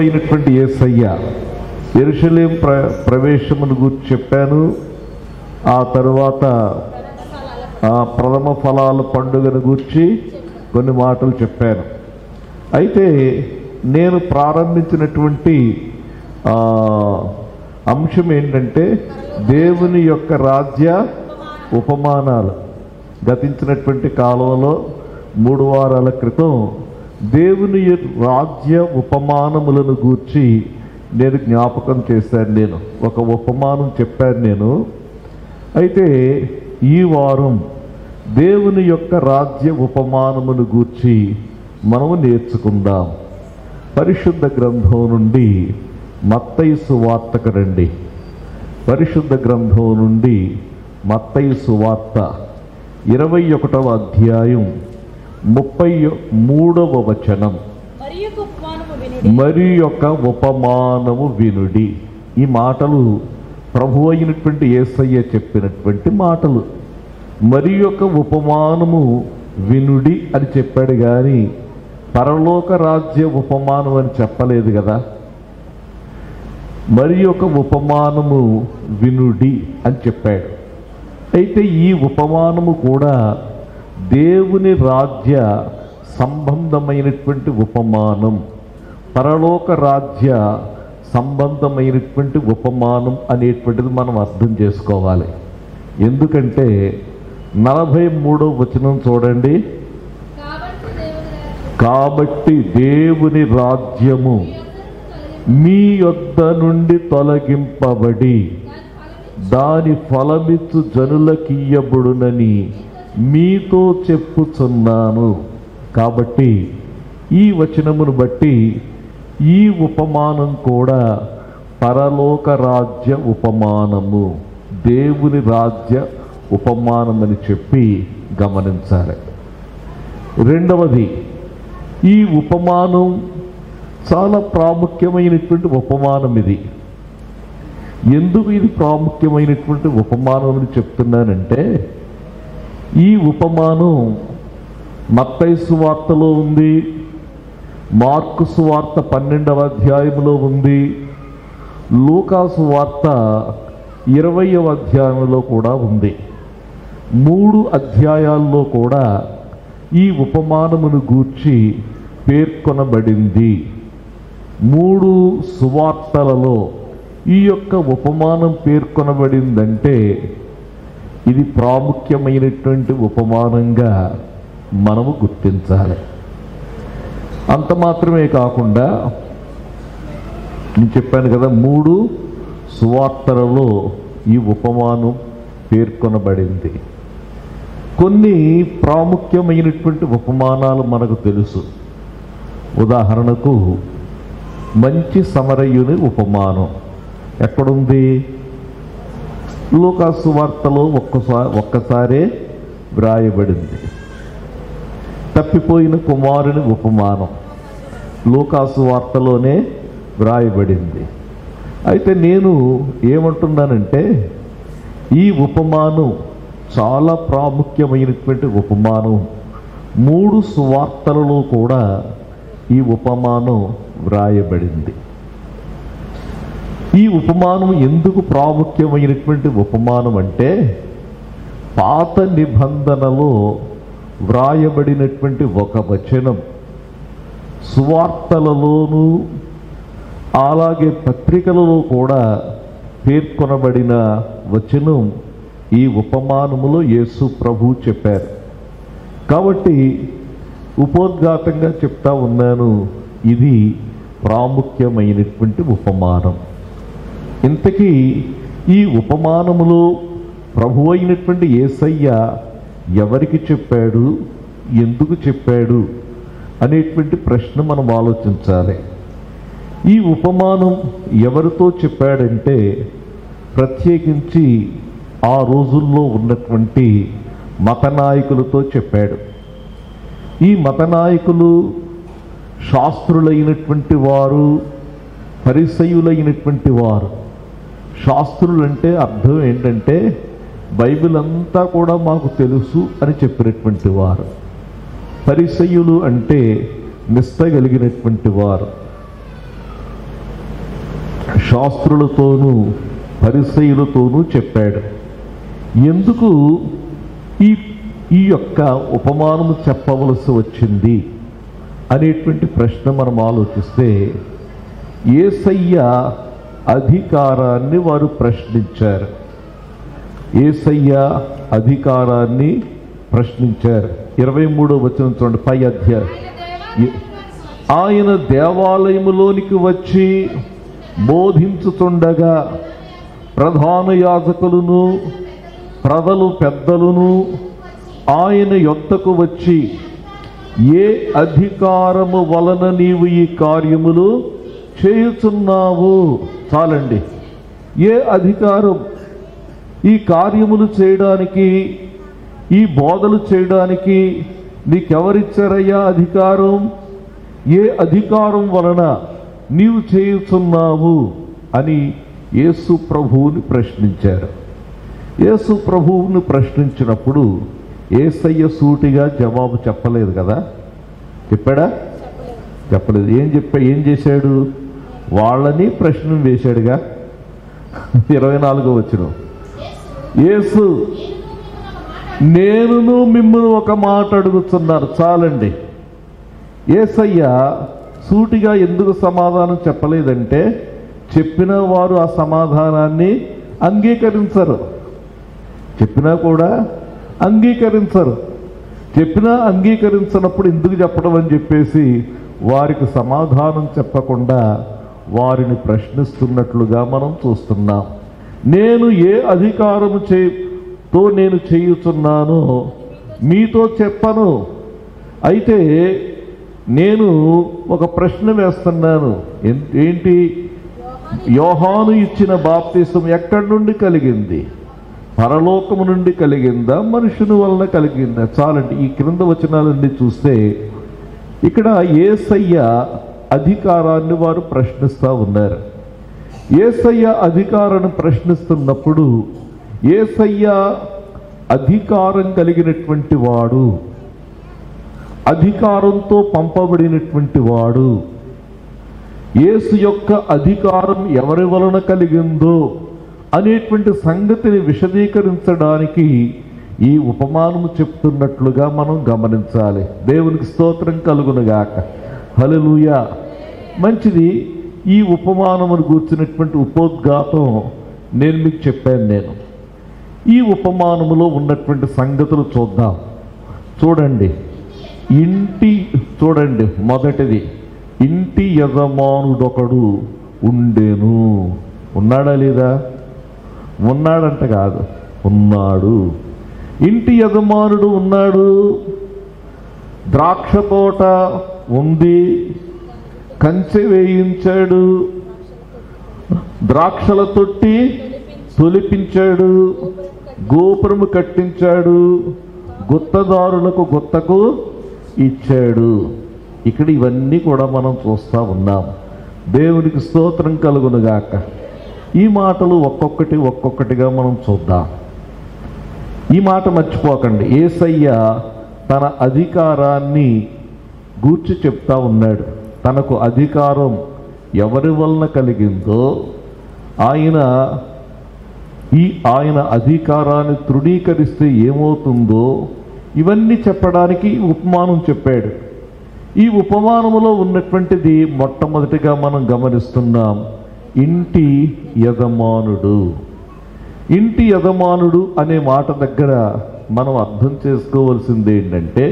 అయినటువంటి యేసయ్య యెరూషలేము ప్రవేశమును గురించి చెప్పాను. ఆ తరువాత ప్రథమ ఫలాల పండుగను గూర్చి కొన్ని మాటలు చెప్పాను. అయితే నేను ప్రారంభించినటువంటి అంశం ఏంటంటే దేవుని యొక్క రాజ్య ఉపమానాలు. గతించినటువంటి కాలంలో 3 వారాల క్రితం దేవుని రాజ్య ఉపమానములను గూర్చి నేను జ్ఞాపకం చేశాను. నేను ఒక ఉపమానం చెప్పాను నేను. అయితే ఈ వారం దేవుని యొక్క రాజ్య ఉపమానమును గూర్చి మనము నేర్చుకుందాం. పరిశుద్ధ గ్రంథం నుండి మత్తయి సువార్తకు రండి. పరిశుద్ధ గ్రంథం నుండి మత్తయి సువార్త 21వ అధ్యాయం 33వ వచనం. మరి యొక్క ఉపమానము వినుడి. ఈ మాటలు ప్రభు అయినటువంటి యేసయ్య చెప్పినటువంటి మాటలు. మరి యొక్క ఉపమానము వినుడి అని చెప్పాడు కానీ పరలోక రాజ్య ఉపమానం అని చెప్పలేదు కదా. మరి యొక్క ఉపమానము వినుడి అని చెప్పాడు. అయితే ఈ ఉపమానము కూడా దేవుని రాజ్య సంబంధమైనటువంటి ఉపమానం, పరలోక రాజ్య సంబంధమైనటువంటి ఉపమానం అనేటువంటిది మనం అర్థం చేసుకోవాలి. ఎందుకంటే 43వ వచనం చూడండి. కాబట్టి దేవుని రాజ్యము మీ యొద్ద నుండి తొలగింపబడి దాని ఫలమిచ్చు జనులకియ్యబడునని మీతో చెప్పుచున్నాను. కాబట్టి ఈ వచనమును బట్టి ఈ ఉపమానం కూడా పరలోక రాజ్య ఉపమానము, దేవుని రాజ్య ఉపమానం అని చెప్పి గమనించాలి. రెండవది, ఈ ఉపమానం చాలా ప్రాముఖ్యమైనటువంటి ఉపమానం. ఇది ఎందుకు ఇది ప్రాముఖ్యమైనటువంటి ఉపమానం అని చెప్తున్నానంటే, ఈ ఉపమానం మత్తయి సువార్తలో ఉంది, మార్కు సువార్త 12వ అధ్యాయంలో ఉంది, లూకా సువార్త 20వ అధ్యాయంలో కూడా ఉంది. 3 అధ్యాయాల్లో కూడా ఈ ఉపమానమును గూర్చి పేర్కొనబడింది. 3 సువార్తలలో ఈ యొక్క ఉపమానం పేర్కొనబడిందంటే ఇది ప్రాముఖ్యమైనటువంటి ఉపమానంగా మనము గుర్తించాలి. అంత మాత్రమే కాకుండా నేను చెప్పాను కదా, 3 సువార్తలలో ఈ ఉపమానం పేర్కొనబడింది. కొన్ని ప్రాముఖ్యమైనటువంటి ఉపమానాలు మనకు తెలుసు. ఉదాహరణకు మంచి సమరయుని ఉపమానం ఎక్కడుంది? లూకా సువార్తలో ఒక్కసారే వ్రాయబడింది. తప్పిపోయిన కుమారుని ఉపమానం లూకా సువార్తలోనే వ్రాయబడింది. అయితే నేను ఏమంటున్నానంటే, ఈ ఉపమానం చాలా ప్రాముఖ్యమైనటువంటి ఉపమానం. 3 సువార్తలలో కూడా ఈ ఉపమానం వ్రాయబడింది. ఈ ఉపమానం ఎందుకు ప్రాముఖ్యమైనటువంటి ఉపమానం అంటే, పాత నిబంధనలో వ్రాయబడినటువంటి ఒక వచనం సువార్తలలోనూ అలాగే పత్రికలలో కూడా పేర్కొనబడిన వచనం ఈ ఉపమానములో యేసు ప్రభు చెప్పారు. కాబట్టి ఉపోద్ఘాతంగా చెప్తా ఉన్నాను, ఇది ప్రాముఖ్యమైనటువంటి ఉపమానం. ఇంతకీ ఈ ఉపమానములో ప్రభు అయినటువంటి యేసయ్య ఎవరికి చెప్పాడు, ఎందుకు చెప్పాడు అనేటువంటి ప్రశ్న మనం ఆలోచించాలి. ఈ ఉపమానం ఎవరితో చెప్పాడంటే, ప్రత్యేకించి ఆ రోజుల్లో ఉన్నటువంటి మత నాయకులతో చెప్పాడు. ఈ మత నాయకులు శాస్త్రులైనటువంటి వారు, పరిసయ్యులైనటువంటి వారు. శాస్త్రులంటే అర్థం ఏంటంటే, బైబిల్ అంతా కూడా మాకు తెలుసు అని చెప్పినటువంటి వారు. పరిసయ్యులు అంటే నిష్ట కలిగినటువంటి వారు. శాస్త్రులతోనూ పరిసయ్యులతోనూ చెప్పాడు. ఎందుకు ఈ ఈ యొక్క ఉపమానము చెప్పవలసి వచ్చింది అనేటువంటి ప్రశ్న మనం ఆలోచిస్తే, యేసయ్య అధికారాన్ని వారు ప్రశ్నించారు. యేసయ్య అధికారాన్ని ప్రశ్నించారు. 23వ వచనం చూడండి, పై అధ్యాయం. ఆయన దేవాలయములోనికి వచ్చి బోధించుతుండగా ప్రధాన యాజకులను ప్రజలు పెద్దలను ఆయన యొద్దకు వచ్చి, ఏ అధికారము వలన నీవు ఈ కార్యములు చేయుచున్నావు? చాలండి. ఏ అధికారం? ఈ కార్యములు చేయడానికి, ఈ బోధలు చేయడానికి నీకెవరిచ్చారయ్యా అధికారం? ఏ అధికారం వలన నీవు చేయుచున్నావు అని యేసు ప్రభువుని ప్రశ్నించారు. యేసు ప్రభువుని ప్రశ్నించినప్పుడు యేసయ్య సూటిగా జవాబు చెప్పలేదు కదా. చెప్పాడా? చెప్పలేదు. ఏం చేశాడు? వాళ్ళని ప్రశ్న వేశాడుగా. 24వ వచనం, యేసు, నేనును మిమ్మల్ని ఒక మాట అడుగుతున్నారు. చాలండి. యేసయ్య సూటిగా ఎందుకు సమాధానం చెప్పలేదంటే, చెప్పిన వారు ఆ సమాధానాన్ని అంగీకరించరు. చెప్పినా కూడా అంగీకరించరు. చెప్పినా అంగీకరించినప్పుడు ఎందుకు చెప్పడం అని చెప్పేసి వారికి సమాధానం చెప్పకుండా వారిని ప్రశ్నిస్తున్నట్లుగా మనం చూస్తున్నాం. నేను ఏ అధికారము తో నేను చేయుచున్నానో మీతో చెప్పను. అయితే నేను ఒక ప్రశ్న వేస్తున్నాను. ఏంటి? యోహాను ఇచ్చిన బాప్తిసం ఎక్కడి నుండి కలిగింది? పరలోకము నుండి కలిగిందా, మనుషుని వలన కలిగిందా? చాలండి. ఈ క్రింద వచనాలన్నీ చూస్తే ఇక్కడ యేసయ్య అధికారాన్ని వారు ప్రశ్నిస్తూ ఉన్నారు. యేసయ్య అధికారాన్ని ప్రశ్నిస్తున్నప్పుడు యేసయ్య అధికారం కలిగినటువంటి వాడు, అధికారంతో పంపబడినటువంటి వాడు. యేసు యొక్క అధికారం ఎవరి వలన కలిగిందో అనేటువంటి సంగతిని విశదీకరించడానికి ఈ ఉపమానము చెప్తున్నట్లుగా మనం గమనించాలి. దేవునికి స్తోత్రం కలుగునుగాక. హల్లెలూయా. మంచిది. ఈ ఉపమానమును గూర్చినటువంటి ఉపోద్ఘాతం నేను మీకు చెప్పాను. ఈ ఉపమానములో ఉన్నటువంటి సంగతులు చూద్దాం. చూడండి. మొదటిది, ఇంటి యజమానుడొకడు ఉండెను. ఉన్నాడా లేదా? ఉన్నాడంట కాదు, ఉన్నాడు. ఇంటి యజమానుడు ఉన్నాడు. ద్రాక్ష తోట ఉంది, కంచె వేయించాడు, ద్రాక్షల తొట్టి తొలిపించాడు, గోపురము కట్టించాడు, గుత్తదారులకు గుత్తకు ఇచ్చాడు. ఇక్కడ ఇవన్నీ కూడా మనం చూస్తూ ఉన్నాం. దేవునికి స్తోత్రం కలుగునుగాక. ఈ మాటలు ఒక్కొక్కటిగా మనం చూద్దాం. ఈ మాట మర్చిపోకండి. యేసయ్య తన అధికారాన్ని గూర్చి చెప్తా ఉన్నాడు. తనకు అధికారం ఎవరి వలన కలిగిందో ఆయన అధికారాన్ని తృణీకరిస్తే ఏమవుతుందో ఇవన్నీ చెప్పడానికి ఉపమానం చెప్పాడు. ఈ ఉపమానములో ఉన్నటువంటిది మొట్టమొదటిగా మనం గమనిస్తున్నాం, ఇంటి యజమానుడు. ఇంటి యజమానుడు అనే మాట దగ్గర మనం అర్థం చేసుకోవాల్సింది ఏంటంటే,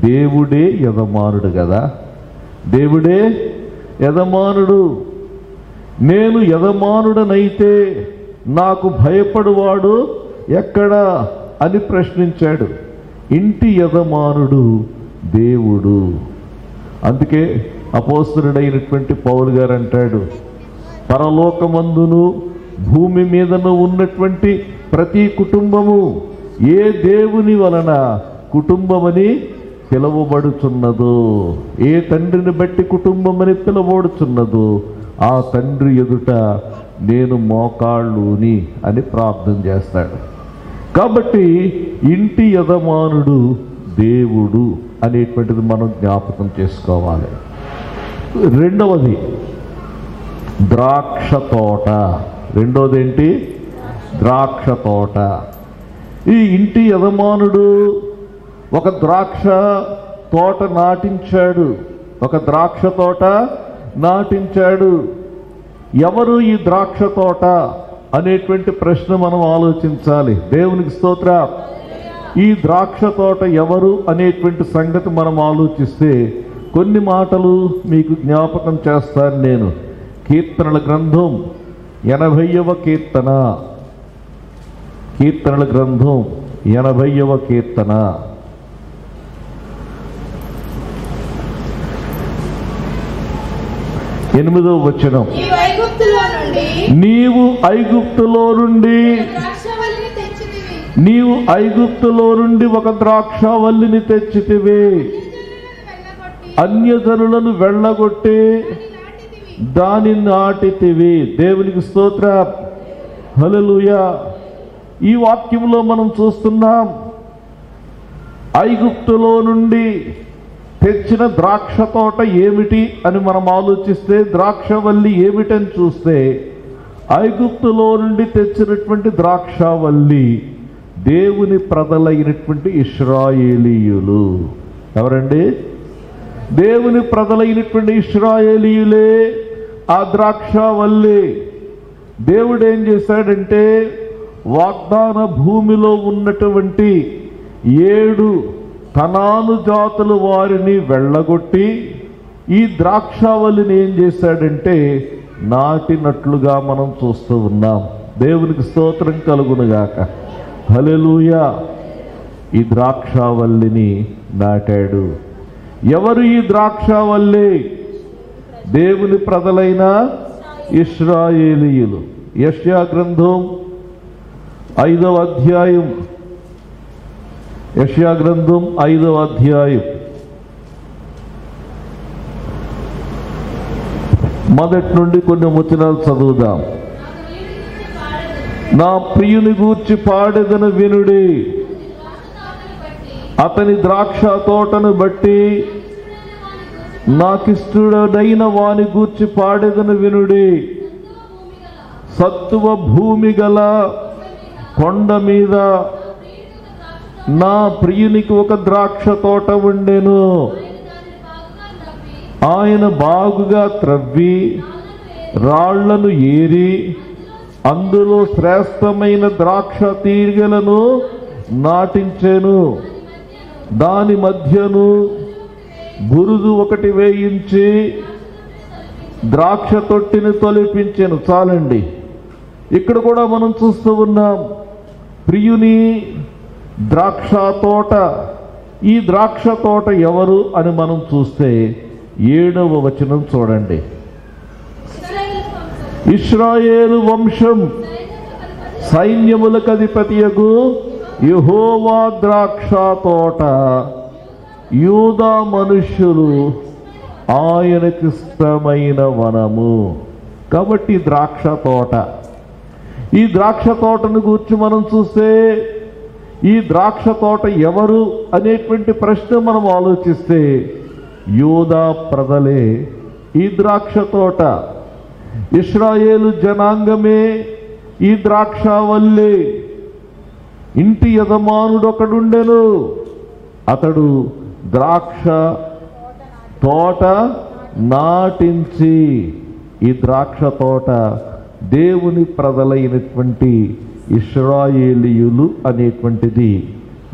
దేవుడే యజమానుడు కదా. దేవుడే యజమానుడు. నేను యజమానుడనైతే నాకు భయపడువాడు ఎక్కడా అని ప్రశ్నించాడు. ఇంటి యజమానుడు దేవుడు. అందుకే అపోస్తలుడైనటువంటి పౌలు గారు అంటాడు, పరలోకమందును భూమి మీదను ఉన్నటువంటి ప్రతి కుటుంబము ఏ దేవుని వలన కుటుంబమని పిలువబడుచున్నదో, ఏ తండ్రిని బట్టి కుటుంబమని పిలువబడుచున్నదో ఆ తండ్రి ఎదుట నేను మోకాళ్ళుని అని ప్రార్థన చేస్తాడు. కాబట్టి ఇంటి యజమానుడు దేవుడు అనేటువంటిది మనం జ్ఞాపకం చేసుకోవాలి. రెండవది, ద్రాక్ష తోట. రెండోదేంటి? ద్రాక్ష తోట. ఈ ఇంటి యజమానుడు ఒక ద్రాక్ష తోట నాటించాడు. ఒక ద్రాక్ష తోట నాటించాడు. ఎవరు ఈ ద్రాక్ష తోట అనేటువంటి ప్రశ్న మనం ఆలోచించాలి. దేవునికి స్తోత్రం. ఈ ద్రాక్ష తోట ఎవరు అనేటువంటి సంగతి మనం ఆలోచిస్తే కొన్ని మాటలు మీకు జ్ఞాపకం చేస్తాను నేను. కీర్తనల గ్రంథం 80వ కీర్తన. కీర్తనల గ్రంథం 80వ కీర్తన 8వ వచనం. నీవు ఐగుప్తులో నుండి ఒక ద్రాక్షవల్లిని తెచ్చితివి. అన్యజనులను వెళ్ళగొట్టి దాని నాటితివి. దేవునికి స్తోత్రం. హల్లెలూయా. ఈ వాక్యంలో మనం చూస్తున్నాం, ఐగుప్తులో నుండి తెచ్చిన ద్రాక్ష తోట ఏమిటి అని మనం ఆలోచిస్తే, ద్రాక్షవల్లి ఏమిటని చూస్తే, ఐగుప్తులో నుండి తెచ్చినటువంటి ద్రాక్షవల్లి దేవుని ప్రజలైనటువంటి ఇశ్రాయేలీయులు. ఎవరండి? దేవుని ప్రజలైనటువంటి ఇశ్రాయేలీయులే ఆ ద్రాక్షవల్లి. దేవుడు ఏం చేశాడంటే, వాగ్దాన భూమిలో ఉన్నటువంటి 7 కనాను జాతుల వారిని వెళ్ళగొట్టి ఈ ద్రాక్షవల్లిని ఏం చేశాడంటే నాటినట్లుగా మనం చూస్తూ ఉన్నాం. దేవునికి స్తోత్రం కలుగునుగాక. హల్లెలూయా. ఈ ద్రాక్షవల్లిని నాటాడు. ఎవరు ఈ ద్రాక్షవల్లి? దేవుని ప్రజలైన ఇశ్రాయేలీయులు. యెషయా గ్రంథం 5వ అధ్యాయం. యెషయా గ్రంథం 5వ అధ్యాయం మొదటి నుండి కొన్ని వచనాలు చదువుదాం. నా ప్రియుని గూర్చి పాడెదను వినుడి, అతని ద్రాక్ష తోటను బట్టి నాకిష్టుడైన వాని గూర్చి పాడెదను వినుడి. సత్తువ భూమి గల కొండ మీద నా ప్రియునికి ఒక ద్రాక్ష తోట ఉండెను. ఆయన బాగుగా త్రవ్వి రాళ్లను ఏరి అందులో శ్రేష్టమైన ద్రాక్ష తీగలను నాటించెను. దాని మధ్యను బురుదు ఒకటి వేయించి ద్రాక్ష తొట్టిని తొలిపించెను. చాలండి. ఇక్కడ కూడా మనం చూస్తూ ఉన్నాం ప్రియుని ద్రాక్ష తోట. ఈ ద్రాక్ష తోట ఎవరు అని మనం చూస్తే 7వ వచనం చూడండి. ఇశ్రాయేలు వంశం సైన్యములకు అధిపతియగు యెహోవా ద్రాక్ష తోట, యూదా మనుష్యులు ఆయనకిష్టమైన వనము. కాబట్టి ద్రాక్ష తోట. ఈ ద్రాక్ష తోటను గూర్చి మనం చూస్తే ఈ ద్రాక్ష తోట ఎవరు అనేటువంటి ప్రశ్న మనం ఆలోచిస్తే యూదా ప్రజలే ఈ ద్రాక్ష తోట. ఇశ్రాయేలు జనాంగమే ఈ ద్రాక్షవల్లి. ఇంటి యజమానుడు ఒకడుండెను. అతడు ద్రాక్ష తోట నాటించి, ఈ ద్రాక్ష తోట దేవుని ప్రజలైనటువంటి ఇశ్రాయేలీయులు అనేటువంటిది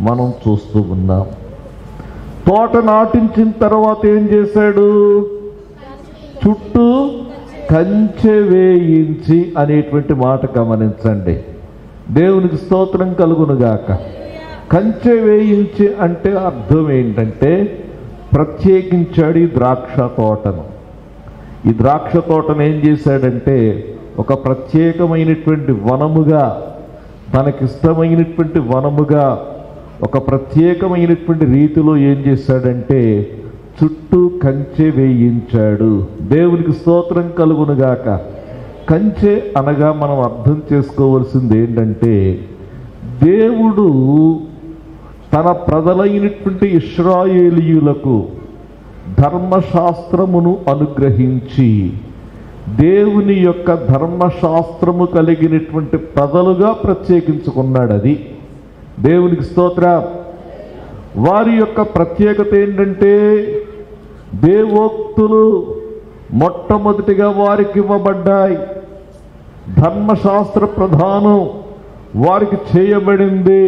మనం చూస్తూ ఉన్నాం. తోట నాటించిన తర్వాత ఏం చేశాడు? చుట్టూ కంచె వేయించి అనేటువంటి మాట గమనించండి. దేవునికి స్తోత్రం కలుగునుగాక. కంచె వేయించి అంటే అర్థం ఏంటంటే ప్రత్యేకించాడు ఈ ద్రాక్ష తోటను. ఈ ద్రాక్ష తోటను ఏం చేశాడంటే ఒక ప్రత్యేకమైనటువంటి వనముగా, తనకిష్టమైనటువంటి వనముగా, ఒక ప్రత్యేకమైనటువంటి రీతిలో ఏం చేశాడంటే చుట్టూ కంచె వేయించాడు. దేవునికి స్తోత్రం కలుగునుగాక. కంచె అనగా మనం అర్థం చేసుకోవాల్సింది ఏంటంటే దేవుడు తన ప్రజలైనటువంటి ఇశ్రాయేలీయులకు ధర్మశాస్త్రమును అనుగ్రహించి దేవుని యొక్క ధర్మశాస్త్రము కలిగినటువంటి ప్రజలుగా ప్రత్యేకించుకున్నాడు. అది దేవునికి స్తోత్రం. వారి యొక్క ప్రత్యేకత ఏంటంటే దేవోక్తులు మొట్టమొదటిగా వారికి ఇవ్వబడ్డాయి. ధర్మశాస్త్ర ప్రధానం వారికి చేయబడింది.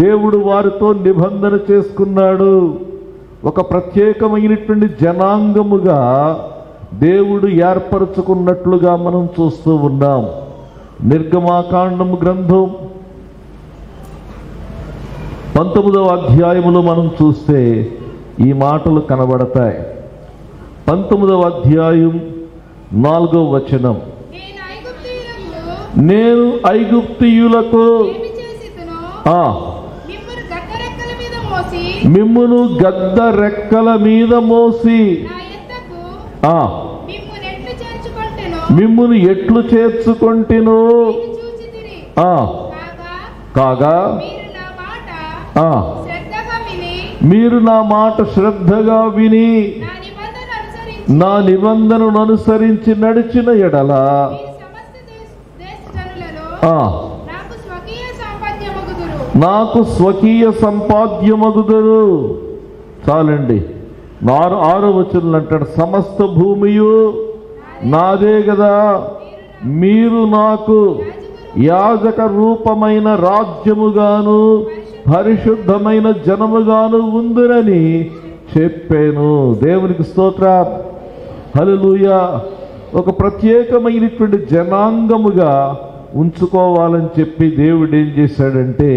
దేవుడు వారితో నిబంధన చేసుకున్నాడు. ఒక ప్రత్యేకమైనటువంటి జనాంగముగా దేవుడు ఏర్పరచుకున్నట్లుగా మనం చూస్తూ ఉన్నాం. నిర్గమాకాండం గ్రంథం 19వ అధ్యాయములో మనం చూస్తే ఈ మాటలు కనబడతాయి. 19వ అధ్యాయం 4వ వచనం, నేను ఐగుప్తీయులకు మిమ్మును గద్ద రెక్కల మీద మోసి మిమ్మును ఎట్లు చేర్చుకొంటినో కాగా మీరు నా మాట శ్రద్ధగా విని నా నిబంధనను అనుసరించి నడిచిన ఎడల నాకు స్వకీయ సంపాద్యమగుదురు. చాలండి. 6వ వచనంలో అంటాడు, సమస్త భూమియు నాదే కదా, మీరు నాకు యాజక రూపమైన రాజ్యముగాను పరిశుద్ధమైన జనముగాను ఉందురని చెప్పాను. దేవునికి స్తోత్రం. హల్లెలూయా. ఒక ప్రత్యేకమైనటువంటి జనాంగముగా ఉంచుకోవాలని చెప్పి దేవుడు ఏం చేశాడంటే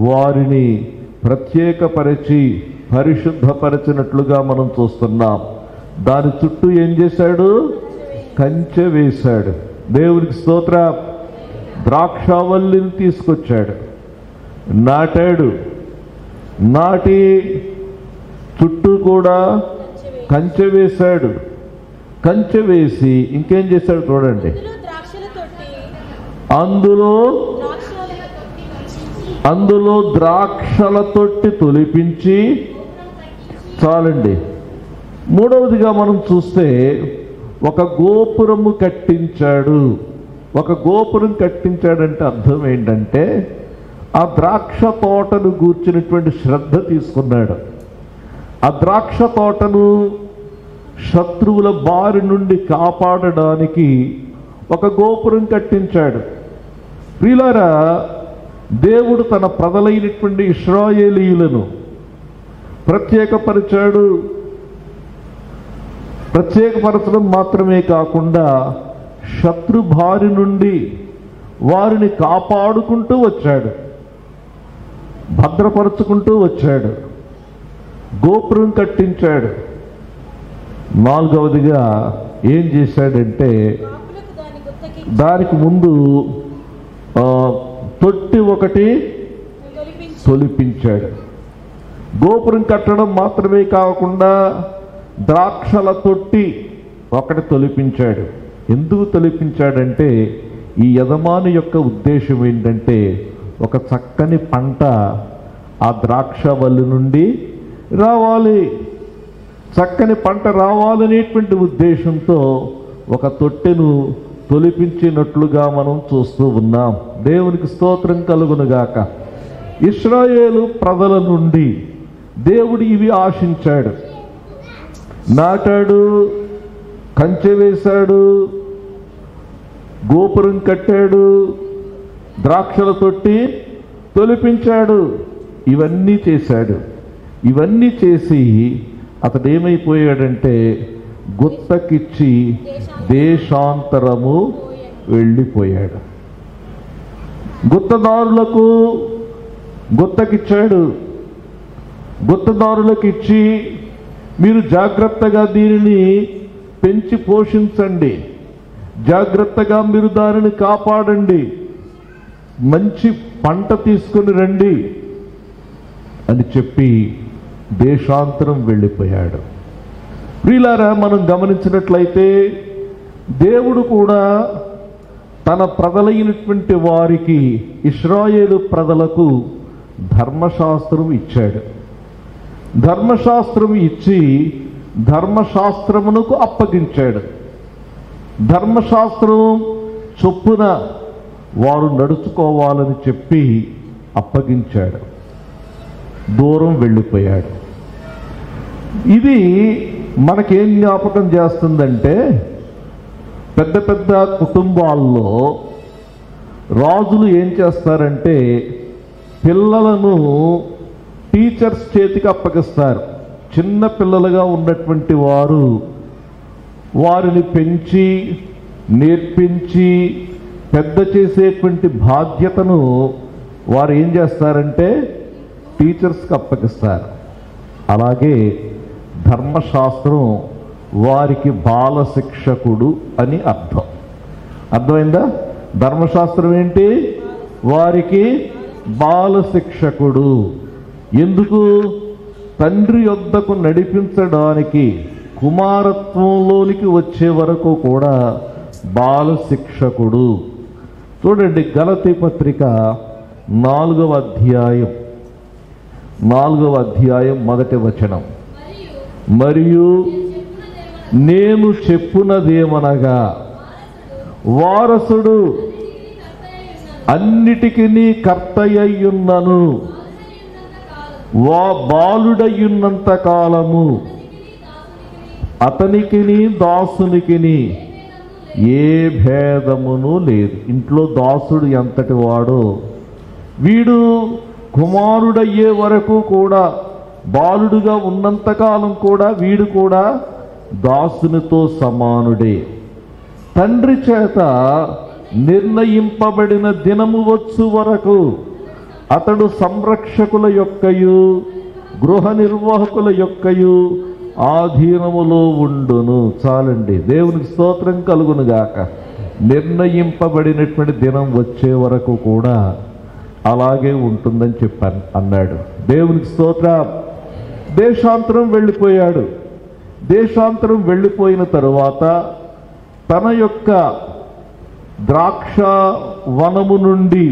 వారిని ప్రత్యేకపరిచి పరిశుద్ధపరచినట్లుగా మనం చూస్తున్నాం. దాని చుట్టూ ఏం చేశాడు? కంచె వేశాడు. దేవునికి స్తోత్రం. ద్రాక్షావల్లిని తీసుకొచ్చాడు, నాటాడు. నాటి చుట్టూ కూడా కంచె వేశాడు. కంచె వేసి ఇంకేం చేశాడు చూడండి, అందులో ద్రాక్షల తొట్టి తొలిపించి. చాలండి. 3వదిగా మనం చూస్తే ఒక గోపురము కట్టించాడు. ఒక గోపురం కట్టించాడంటే అర్థం ఏంటంటే ఆ ద్రాక్ష తోటను గూర్చినటువంటి శ్రద్ధ తీసుకున్నాడు. ఆ ద్రాక్ష తోటను శత్రువుల బారి నుండి కాపాడడానికి ఒక గోపురం కట్టించాడు. ప్రియులారా, దేవుడు తన ప్రజలైనటువంటి ఇశ్రాయేలీయులను ప్రత్యేకపరిచాడు. ప్రత్యేకపరచడం మాత్రమే కాకుండా శత్రు బారి నుండి వారిని కాపాడుకుంటూ వచ్చాడు, భద్రపరుచుకుంటూ వచ్చాడు, గోపురం కట్టించాడు. 4వదిగా ఏం చేశాడంటే దానికి ముందు తొట్టి ఒకటి తొలిపించాడు. గోపురం కట్టడం మాత్రమే కాకుండా ద్రాక్షల తొట్టి ఒకటి తొలిపించాడు. ఎందుకు తొలిపించాడంటే ఈ యజమాని యొక్క ఉద్దేశం ఏంటంటే ఒక చక్కని పంట ఆ ద్రాక్షవల్లి నుండి రావాలి, చక్కని పంట రావాలనేటువంటి ఉద్దేశంతో ఒక తొట్టెను తొలిపించినట్లుగా మనం చూస్తూ ఉన్నాం. దేవునికి స్తోత్రం కలుగునుగాక. ఇశ్రాయేలు ప్రజల నుండి దేవుడు ఇవి ఆశించాడు. నాటాడు, కంచె వేశాడు, గోపురం కట్టాడు, ద్రాక్షల తొట్టి తొలిపించాడు. ఇవన్నీ చేశాడు. ఇవన్నీ చేసి అతడు ఏమైపోయాడంటే గుత్తకిచ్చి దేశాంతరము వెళ్ళిపోయాడు. గుత్తదారులకు గుత్తకిచ్చాడు. గుత్తదారులకు ఇచ్చి మీరు జాగ్రత్తగా దీనిని పెంచి పోషించండి, జాగ్రత్తగా మీరు దానిని కాపాడండి, మంచి పంట తీసుకుని రండి అని చెప్పి దేశాంతరం వెళ్ళిపోయాడు. ప్రియులారా, మనం గమనించినట్లయితే దేవుడు కూడా తన ప్రజలైనటువంటి వారికి, ఇశ్రాయేలు ప్రజలకు ధర్మశాస్త్రం ఇచ్చాడు. ధర్మశాస్త్రం ఇచ్చి ధర్మశాస్త్రమునకు అప్పగించాడు. ధర్మశాస్త్రం చొప్పున వారు నడుచుకోవాలని చెప్పి అప్పగించాడు. దూరం వెళ్ళిపోయాడు. ఇది మనకేం జ్ఞాపకం చేస్తుందంటే, పెద్ద పెద్ద కుటుంబాల్లో రాజులు ఏం చేస్తారంటే పిల్లలను టీచర్స్ చేతికి అప్పగిస్తారు. చిన్న పిల్లలుగా ఉన్నటువంటి వారు వారిని పెంచి నేర్పించి పెద్ద చేసేటువంటి బాధ్యతను వారు ఏం చేస్తారంటే టీచర్స్కి అప్పగిస్తారు. అలాగే ధర్మశాస్త్రం వారికి బాల శిక్షకుడు అని అర్థం. అర్థమైందా? ధర్మశాస్త్రం ఏంటి? వారికి బాల శిక్షకుడు. ఎందుకు? తండ్రి యొద్దకు నడిపించడానికి, కుమారత్వంలోనికి వచ్చే వరకు కూడా బాల శిక్షకుడు. చూడండి, గలతీ పత్రిక 4వ అధ్యాయం 1వ వచనం. మరియు నేను చెప్పునదేమనగా, వారసుడు అన్నిటికీ కర్తయ్యున్నను, బాలుడయ్యున్నంత కాలము అతనికిని దాసునికిని ఏ భేదమును లేదు. ఇంట్లో దాసుడు ఎంతటి వాడో వీడు కుమారుడయ్యే వరకు కూడా, బాలుడుగా ఉన్నంతకాలం కూడా వీడు కూడా దాసునితో సమానుడే. తండ్రి చేత నిర్ణయింపబడిన దినము వచ్చు వరకు అతడు సంరక్షకుల యొక్కయు గృహ నిర్వాహకుల యొక్కయు ఆధీనములో ఉండును. చాలండి, దేవునికి స్తోత్రం కలుగునుగాక. నిర్ణయింపబడినటువంటి దినం వచ్చే వరకు కూడా అలాగే ఉంటుందని చెప్పాను అన్నాడు. దేవునికి స్తోత్రం. దేశాంతరం వెళ్ళిపోయాడు. దేశాంతరం వెళ్ళిపోయిన తరువాత తన యొక్క ద్రాక్ష వనము నుండి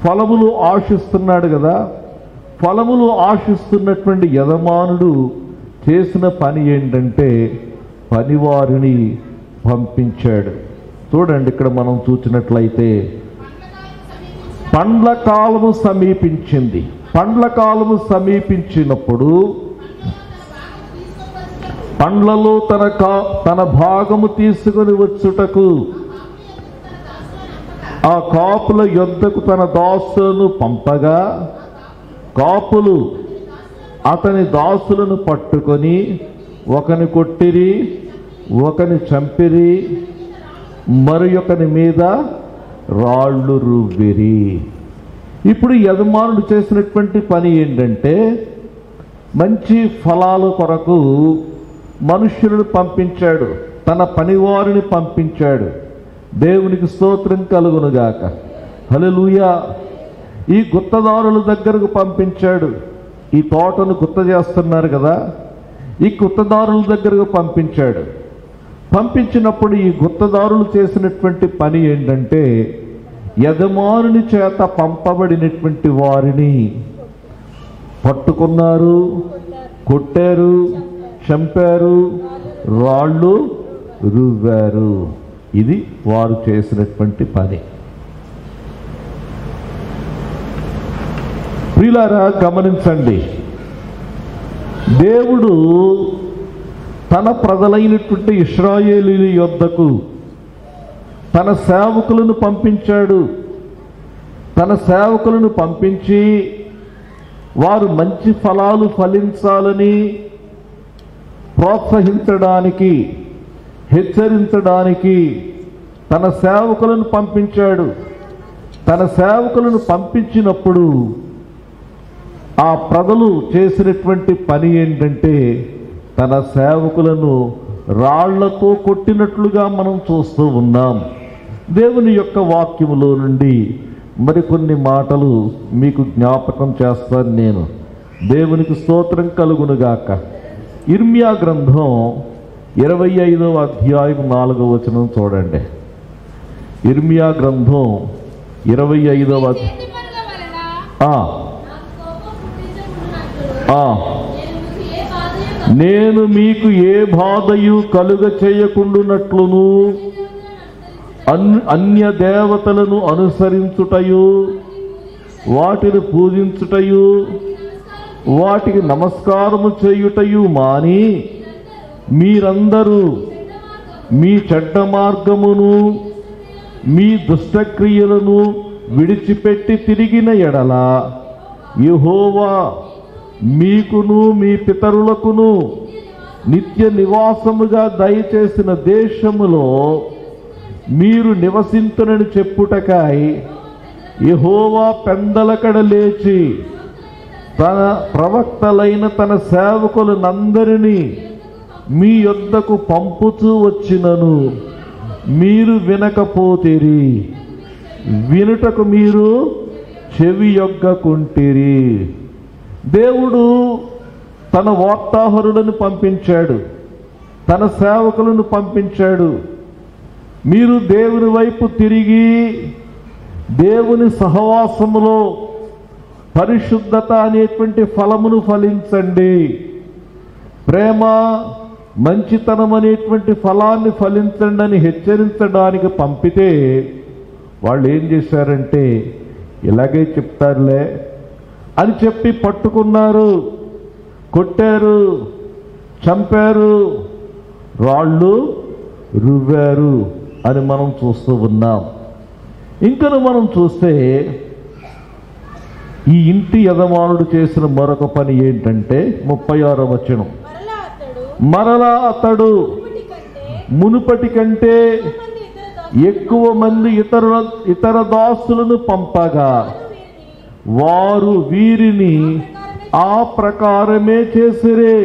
ఫలములు ఆశిస్తున్నాడు కదా. ఫలములు ఆశిస్తున్నటువంటి యజమానుడు చేసిన పని ఏంటంటే పనివారిని పంపించాడు. చూడండి, ఇక్కడ మనం చూసినట్లయితే పండ్ల కాలము సమీపించింది. పండ్ల కాలము సమీపించినప్పుడు పండ్లలో తన భాగము తీసుకొని వచ్చుటకు ఆ కాపుల యొద్దకు తన దాసులను పంపగా, కాపులు అతని దాసులను పట్టుకొని ఒకని కొట్టిరి, ఒకని చంపిరి, మరి ఒకని మీద రాళ్ళు రువ్విరి. ఇప్పుడు యజమానుడు చేసినటువంటి పని ఏంటంటే మంచి ఫలాల కొరకు మనుష్యులను పంపించాడు, తన పనివారిని పంపించాడు. దేవునికి స్తోత్రం కలుగునుగాక. హల్లెలూయా. ఈ గుత్తదారుల దగ్గరకు పంపించాడు. ఈ తోటను గుత్త చేస్తున్నారు కదా, ఈ గుత్తదారుల దగ్గరకు పంపించాడు. పంపించినప్పుడు ఈ గుత్తదారులు చేసినటువంటి పని ఏంటంటే యజమానుని చేత పంపబడినటువంటి వారిని పట్టుకున్నారు, కొట్టారు, చంపారు, రాళ్ళు రువ్వారు. ఇది వారు చేసినటువంటి పని. ప్రియులారా, గమనించండి, దేవుడు తన ప్రజలైనటువంటి ఇశ్రాయేలీయుల యొద్దకు తన సేవకులను పంపించాడు. తన సేవకులను పంపించి వారు మంచి ఫలాలు ఫలించాలని ప్రోత్సహించడానికి, హెచ్చరించడానికి తన సేవకులను పంపించాడు. తన సేవకులను పంపించినప్పుడు ఆ ప్రజలు చేసినటువంటి పని ఏంటంటే తన సేవకులను రాళ్లతో కొట్టినట్లుగా మనం చూస్తూ ఉన్నాం. దేవుని యొక్క వాక్యములో నుండి మరికొన్ని మాటలు మీకు జ్ఞాపకం చేస్తాను నేను. దేవునికి స్తోత్రం కలుగునుగాక. ఇర్మియా గ్రంథం 25వ అధ్యాయం 4వ వచనం చూడండి. ఇర్మియా గ్రంథం 25వ నేను మీకు ఏ బాధయు కలుగ చేయకుండునట్లును అన్య దేవతలను అనుసరించుటయు వాటిని పూజించుటయు వాటికి నమస్కారము చేయుటయు మాని మీరందరూ మీ చెడ్డ మార్గమును మీ దుష్టక్రియలను విడిచిపెట్టి తిరిగిన ఎడల యెహోవా మీకును మీ పితరులకును నిత్య నివాసముగా దయచేసిన దేశములో మీరు నివసింతునని చెప్పుటకై యెహోవా పెందలకడ లేచి తన ప్రవక్తలైన తన సేవకులనందరినీ మీ యొద్దకు పంపుచూ వచ్చినను మీరు వినకపోతిరి, వినుటకు మీరు చెవియొగ్గకుంటిరి. దేవుడు తన వార్తాహరులను పంపించాడు, తన సేవకులను పంపించాడు. మీరు దేవుని వైపు తిరిగి దేవుని సహవాసములో పరిశుద్ధత అనేటువంటి ఫలమును ఫలించండి, ప్రేమ మంచితనం అనేటువంటి ఫలాన్ని ఫలించండి అని హెచ్చరించడానికి పంపితే వాళ్ళు ఏం చేశారంటే ఇలాగే చెప్తారులే అని చెప్పి పట్టుకున్నారు, కొట్టారు, చంపారు, రాళ్ళు రువ్వారు అని మనం చూస్తూ ఉన్నాం. ఇంకను మనం చూస్తే ఈ ఇంటి యజమానుడు చేసిన మరొక పని ఏంటంటే 36వ వచనం, మరలా అతడు మునుపటి కంటే ఎక్కువ మంది ఇతర దాసులను పంపగా వారు వీరిని ఆ ప్రకారమే చేసిరే.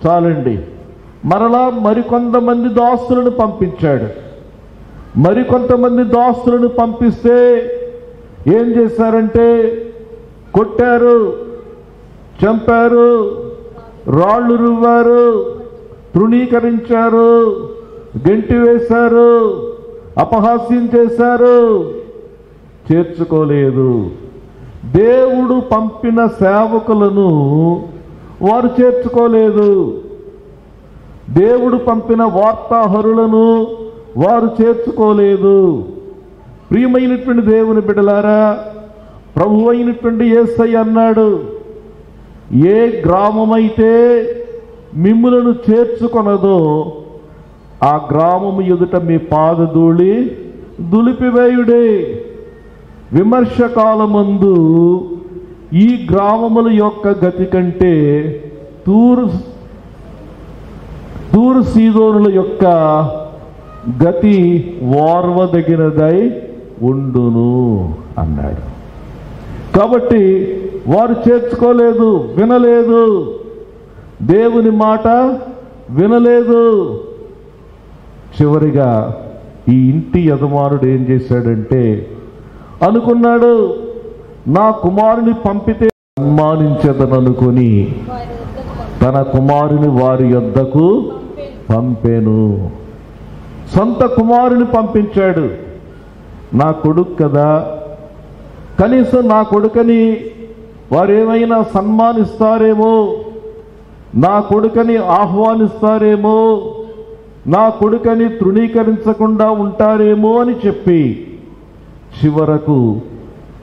చాలండి, మరలా మరికొంతమంది దాసులను పంపించాడు. మరికొంతమంది దాసులను పంపిస్తే ఏం చేశారంటే కొట్టారు, చంపారు, రాళ్ళు రువ్వారు, తృణీకరించారు, గెంటి వేశారు, అపహాస్యం చేశారు, చేర్చుకోలేదు. దేవుడు పంపిన సేవకులను వారు చేర్చుకోలేదు, దేవుడు పంపిన వార్తాహరులను వారు చేర్చుకోలేదు. ప్రియమైనటువంటి దేవుని బిడ్డలారా, ప్రభు అయినటువంటి యేసయ్య అన్నాడు, ఏ గ్రామమైతే మిమ్ములను చేర్చుకొనదో ఆ గ్రామము ఎదుట మీ పాదధూళి దులిపివేయుడే. విమర్శకాలమందు ఈ గ్రామముల యొక్క గతి కంటే తూరు సీదోనుల యొక్క గతి ఓర్వదగినదై ఉండును అన్నాడు. కాబట్టి వారు చేర్చుకోలేదు, వినలేదు, దేవుని మాట వినలేదు. చివరిగా ఈ ఇంటి యజమానుడు ఏం చేశాడంటే అనుకున్నాడు, నా కుమారుని పంపితే సన్మానించదననుకొని తన కుమారుని వారి యొద్దకు పంపెను. సొంత కుమారుని పంపించాడు. నా కొడుకు కదా, కనీసం నా కొడుకని వారేమైనా సన్మానిస్తారేమో, నా కొడుకని ఆహ్వానిస్తారేమో, నా కొడుకని తృణీకరించకుండా ఉంటారేమో అని చెప్పి చివరకు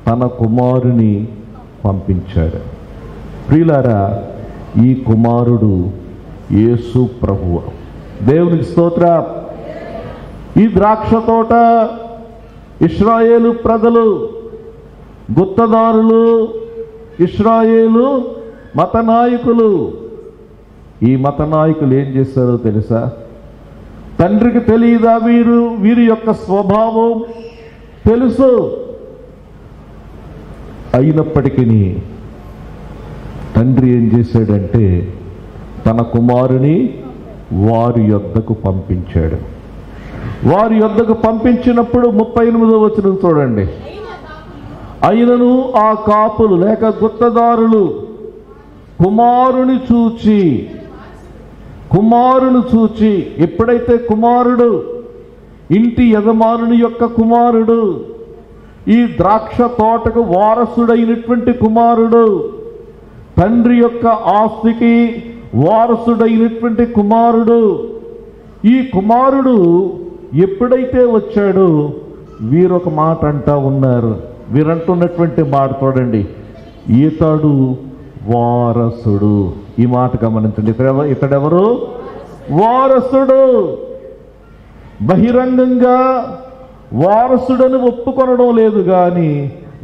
తన కుమారుని పంపించాడు. ప్రియులారా, ఈ కుమారుడు యేసు ప్రభువు. దేవునికి స్తోత్రం. ఈ ద్రాక్ష తోట ఇశ్రాయేలు ప్రజలు, గుత్తదారులు, ఇశ్రాయేలు మత నాయకులు. ఈ మత నాయకులు ఏం చేశారో తెలుసా? తండ్రికి తెలియదా వీరి యొక్క స్వభావం తెలుసు. అయినప్పటికీ తండ్రి ఏం చేశాడంటే తన కుమారుని వారి యొద్దకు పంపించాడు. వారి యొద్దకు పంపించినప్పుడు 38వ వచనం చూడండి. అయినను ఆ కాపులు లేక గుత్తదారులు కుమారుని చూచి ఎప్పుడైతే కుమారుడు, ఇంటి యజమానుని యొక్క కుమారుడు, ఈ ద్రాక్ష తోటకు వారసుడైనటువంటి కుమారుడు, తండ్రి యొక్క ఆస్తికి వారసుడైనటువంటి కుమారుడు. ఈ కుమారుడు ఎప్పుడైతే వచ్చాడో వీరొక మాట అంటా ఉన్నారు. వీరంటున్నటువంటి మాట చూడండి, ఇతడు వారసుడు. ఈ మాట గమనించండి. ఇతడెవరు? వారసుడు. బహిరంగంగా వారసుడని ఒప్పుకొనడం లేదు, కానీ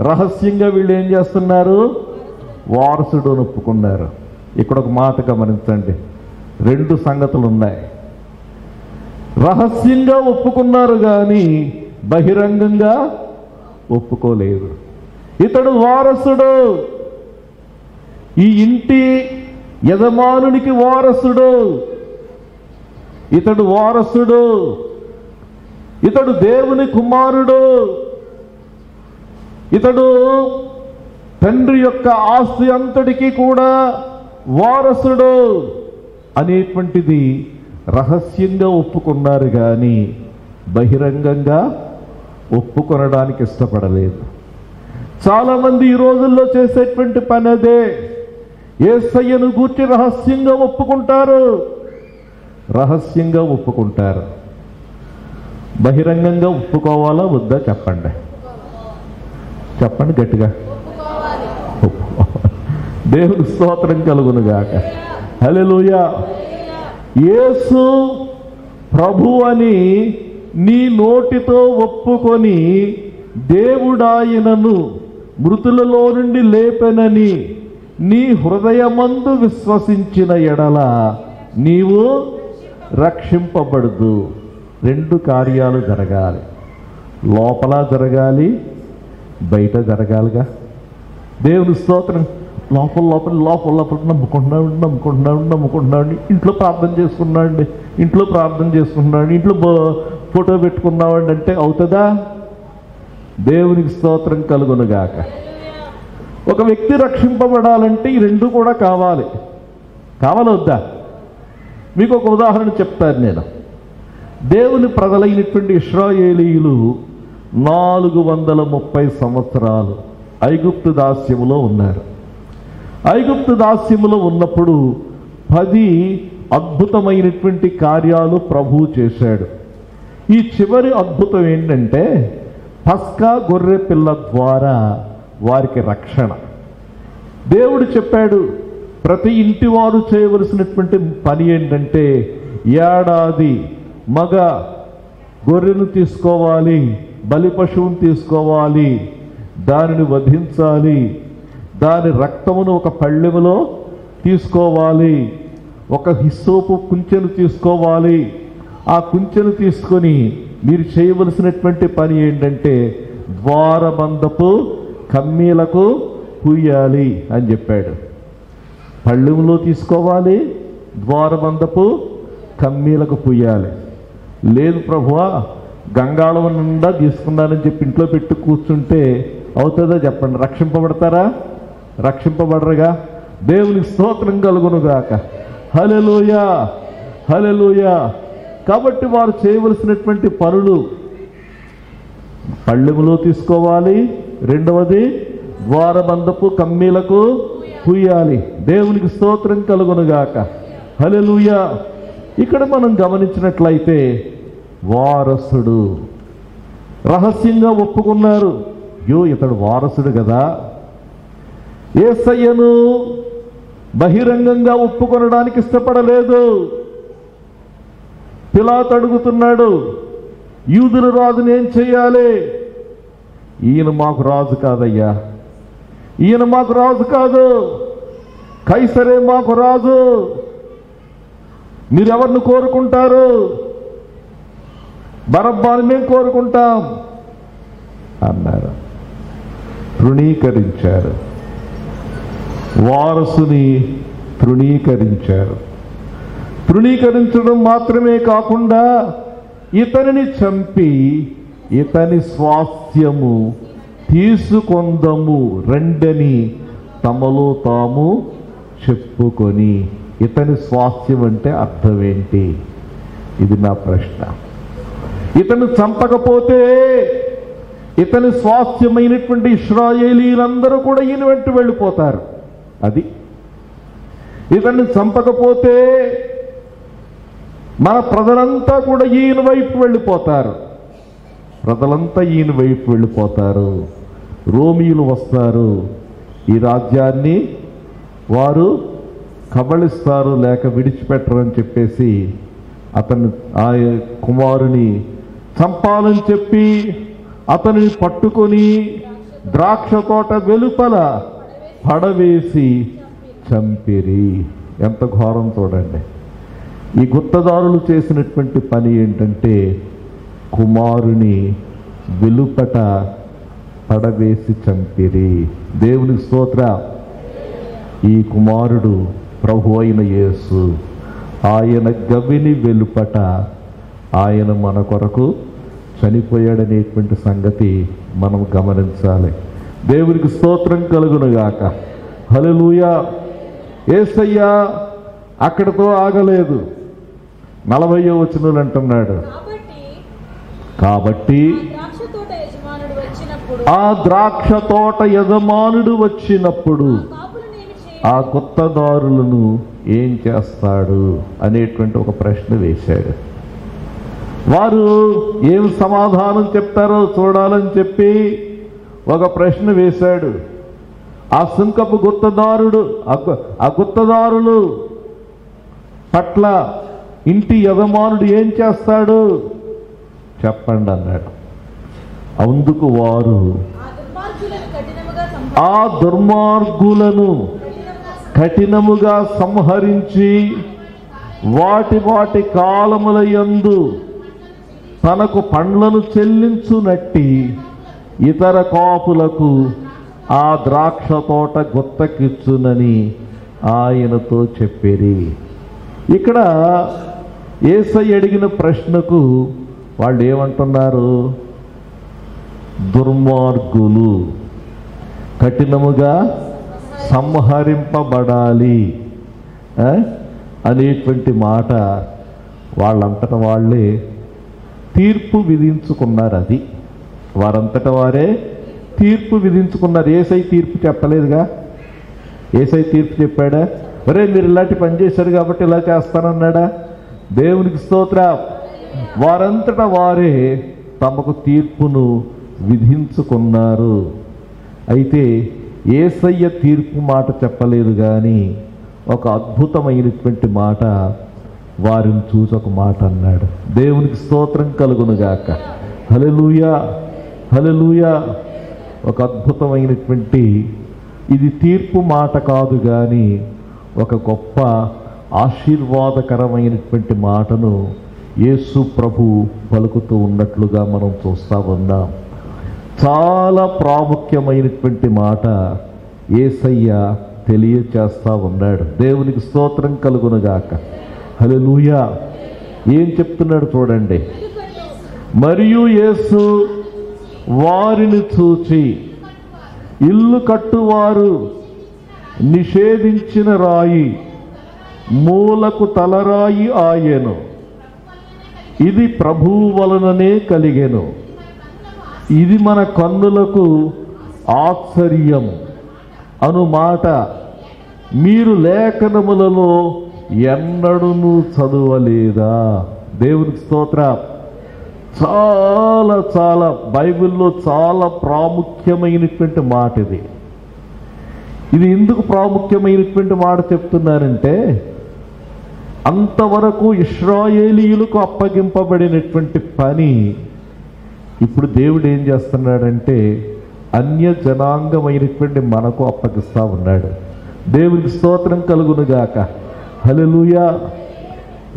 రహస్యంగా వీళ్ళు ఏం చేస్తున్నారు? వారసుడు అని ఒప్పుకున్నారు. ఇక్కడ ఒక మాట గమనించండి, రెండు సంగతులు ఉన్నాయి. రహస్యంగా ఒప్పుకున్నారు కానీ బహిరంగంగా ఒప్పుకోలేదు. ఇతడు వారసుడు, ఈ ఇంటి యజమానునికి వారసుడు. ఇతడు వారసుడు, ఇతడు దేవుని కుమారుడు, ఇతడు తండ్రి యొక్క ఆస్తి అంతటికీ కూడా వారసుడు అనేటువంటిది రహస్యంగా ఒప్పుకున్నారు కానీ బహిరంగంగా ఒప్పుకొనడానికి ఇష్టపడలేదు. చాలామంది ఈ రోజుల్లో చేసేటువంటి పని అదే. యేసయ్యను గూర్చి రహస్యంగా ఒప్పుకుంటారు, రహస్యంగా ఒప్పుకుంటారు. బహిరంగంగా ఒప్పుకోవాలా వద్దా చెప్పండి, చెప్పండి గట్టిగా. దేవుని స్తోత్రం కలుగునుగాక. హల్లెలూయా. యేసు ప్రభు అని నీ నోటితో ఒప్పుకొని దేవుడాయనను మృతులలో నుండి లేపెనని నీ హృదయమందు విశ్వసించిన ఎడల నీవు రక్షింపబడదు. రెండు కార్యాలు జరగాలి, లోపల జరగాలి, బయట జరగాలిగా. దేవుని స్తోత్రం. లోపల లోపల లోపల లోపల నమ్ముకుంటున్నాడు. ఇంట్లో ప్రార్థన చేసుకున్నాడు, ఇంట్లో ప్రార్థన చేసుకున్నాడు, ఇంట్లో ఫోటో పెట్టుకున్నాడు అంటే అవుతుందా? దేవునికి స్తోత్రం కలుగునుగాక. ఒక వ్యక్తి రక్షింపబడాలంటే ఈ రెండు కూడా కావాలి. కావాలొద్దా? మీకు ఒక ఉదాహరణ చెప్తాను నేను. దేవుని ప్రజలైనటువంటి ఇశ్రాయేలీయులు 430 సంవత్సరాలు ఐగుప్తు దాస్యములో ఉన్నారు. ఐగుప్తు దాస్యములో ఉన్నప్పుడు 10 అద్భుతమైనటువంటి కార్యాలు ప్రభువు చేశాడు. ఈ చివరి అద్భుతం ఏంటంటే పస్కా గొర్రె పిల్ల ద్వారా వారికి రక్షణ. దేవుడు చెప్పాడు, ప్రతి ఇంటి వారు చేయవలసినటువంటి పని ఏంటంటే ఏడాది మగ గొర్రెను తీసుకోవాలి, బలి పశువును తీసుకోవాలి, దానిని వధించాలి, దాని రక్తమును ఒక పళ్ళెములో తీసుకోవాలి, ఒక హిస్సోపు కుంచెను తీసుకోవాలి. ఆ కుంచెను తీసుకొని మీరు చేయవలసినటువంటి పని ఏంటంటే ద్వారబంధపు కమ్మీలకు పూయాలి అని చెప్పాడు. పళ్ళెములో తీసుకోవాలి, ద్వారబంధపు కమ్మీలకు పూయాలి. లేదు ప్రభువా, గంగాళం నిండా తీసుకున్నానని చెప్పి ఇంట్లో పెట్టి కూర్చుంటే అవుతుందా చెప్పండి? రక్షింపబడతారా? రక్షింపబడరుగా. దేవునికి స్తోత్రం కలుగునుగాక. హల్లెలూయా, హల్లెలూయా. కాబట్టి వారు చేయవలసినటువంటి పనులు పళ్ళెములో తీసుకోవాలి, రెండవది ద్వారబంధపు కమ్మీలకు పూయాలి. దేవునికి స్తోత్రం కలుగునుగాక. హల్లెలూయా. ఇక్కడ మనం గమనించినట్లయితే వారసుడు రహస్యంగా ఒప్పుకున్నారు. ఇతడు వారసుడు కదా. యేసయ్యను బహిరంగంగా ఒప్పుకొనడానికి ఇష్టపడలేదు. పిలాతు అడుగుతున్నాడు, యూదుల రాజుని ఏం చెయ్యాలి? ఈయన మాకు రాజు కాదయ్యా, ఈయన మాకు రాజు కాదు, కైసరే మాకు రాజు, మీరెవరిని కోరుకుంటారు? బరబ్బాని మేము కోరుకుంటాం అన్నారు. తృణీకరించారు, వారసుని తృణీకరించారు. తృణీకరించడం మాత్రమే కాకుండా ఇతనిని చంపి ఇతని స్వాస్థ్యము తీసుకొందము రెండని తమలో తాము చెప్పుకొని. ఇతని స్వాస్థ్యం అంటే అర్థం ఏంటి? ఇది నా ప్రశ్న. ఇతను చంపకపోతే ఇతని స్వాస్థ్యమైనటువంటి ఇశ్రాయేలీలందరూ కూడా ఈయన వెంట వెళ్ళిపోతారు. అది ఇతన్ని చంపకపోతే మన ప్రజలంతా కూడా ఈయన వైపు వెళ్ళిపోతారు, ప్రజలంతా ఈయన వైపు వెళ్ళిపోతారు, రోమీయులు వస్తారు, ఈ రాజ్యాన్ని వారు కబళిస్తారు లేక విడిచిపెట్టరు అని చెప్పేసి అతన్ని ఆ కుమారుని చంపాలని చెప్పి అతనిని పట్టుకొని ద్రాక్ష తోట వెలుపల పడవేసి చంపిరి. ఎంత ఘోరం చూడండి. ఈ గుత్తదారులు చేసినటువంటి పని ఏంటంటే కుమారుని వెలుపట పడవేసి చంపిరి. దేవునికి స్తోత్ర. ఈ కుమారుడు ప్రభు అయిన యేసు, ఆయన గవిని వెలుపట ఆయన మన కొరకు చనిపోయాడనేటువంటి సంగతి మనం గమనించాలి. దేవునికి స్తోత్రం కలుగునుగాక. హల్లెలూయా. యేసయ్య అక్కడితో ఆగలేదు. 40వ వచనంలో అంటున్నాడు, కాబట్టి ఆ ద్రాక్ష తోట యజమానుడు వచ్చినప్పుడు ఆ గుత్తదారులను ఏం చేస్తాడు అనేటువంటి ఒక ప్రశ్న వేశాడు. వారు ఏం సమాధానం చెప్తారో చూడాలని చెప్పి ఒక ప్రశ్న వేశాడు. ఆ సుంకపు గుత్తదారుడు ఆ గుత్తదారులు పట్ల ఇంటి యజమానుడు ఏం చేస్తాడు చెప్పండి అన్నాడు. అందుకు వారు ఆ దుర్మార్గులను కఠినముగా సంహరించి వాటి వాటి కాలముల యందు తనకు పండ్లను చెల్లించునట్టి ఇతర కాపులకు ఆ ద్రాక్ష తోట గుత్తకిచ్చునని ఆయనతో చెప్పిరి. ఇక్కడ యేసయ్య అడిగిన ప్రశ్నకు వాళ్ళు ఏమంటున్నారు? దుర్మార్గులు కఠినముగా సంహరింపబడాలి అనేటువంటి మాట వాళ్ళంతట వాళ్ళే తీర్పు విధించుకున్నారు. అది వారంతట వారే తీర్పు విధించుకున్నారు. యేసయ్య తీర్పు చెప్పలేదుగా. యేసయ్య తీర్పు చెప్పాడా? ఒరే మీరు ఇలాంటి పని చేశారు కాబట్టి ఇలా చేస్తానన్నాడా? దేవునికి స్తోత్ర. వారంతట వారే తమకు తీర్పును విధించుకున్నారు. అయితే యేసయ్య తీర్పు మాట చెప్పలేదు, కానీ ఒక అద్భుతమైనటువంటి మాట వారిని చూసి ఒక మాట అన్నాడు. దేవునికి స్తోత్రం కలుగునుగాక. హల్లెలూయా, హల్లెలూయా. ఒక అద్భుతమైనటువంటి, ఇది తీర్పు మాట కాదు కానీ ఒక గొప్ప ఆశీర్వాదకరమైనటువంటి మాటను యేసు ప్రభు పలుకుతూ ఉన్నట్లుగా మనం చూస్తూ ఉన్నాం. చాలా ప్రాముఖ్యమైనటువంటి మాట యేసయ్య తెలియచేస్తా ఉన్నాడు. దేవునికి స్తోత్రం కలుగునుగాక. హల్లెలూయా. ఏం చెప్తున్నాడు చూడండి. మరియు యేసు వారిని చూచి ఇల్లు కట్టువారు నిషేధించిన రాయి మూలకు తలరాయి ఆయెను, ఇది ప్రభువు వలననే కలిగెను, ఇది మన కన్నులకు ఆశ్చర్యం అను మాట మీరు లేఖనములలో ఎన్నడూ చదవలేదా? దేవునికి స్తోత్ర. చాలా చాలా బైబిల్లో చాలా ప్రాముఖ్యమైనటువంటి మాట ఇది. ఇది ఎందుకు ప్రాముఖ్యమైనటువంటి మాట చెప్తున్నానంటే, అంతవరకు ఇశ్రాయేలీయులకు అప్పగింపబడినటువంటి పని ఇప్పుడు దేవుడు ఏం చేస్తున్నాడంటే అన్య జనాంగమైనటువంటి మనకు అప్పగిస్తా ఉన్నాడు. దేవునికి స్తోత్రం కలుగునుగాక. హల్లెలూయా.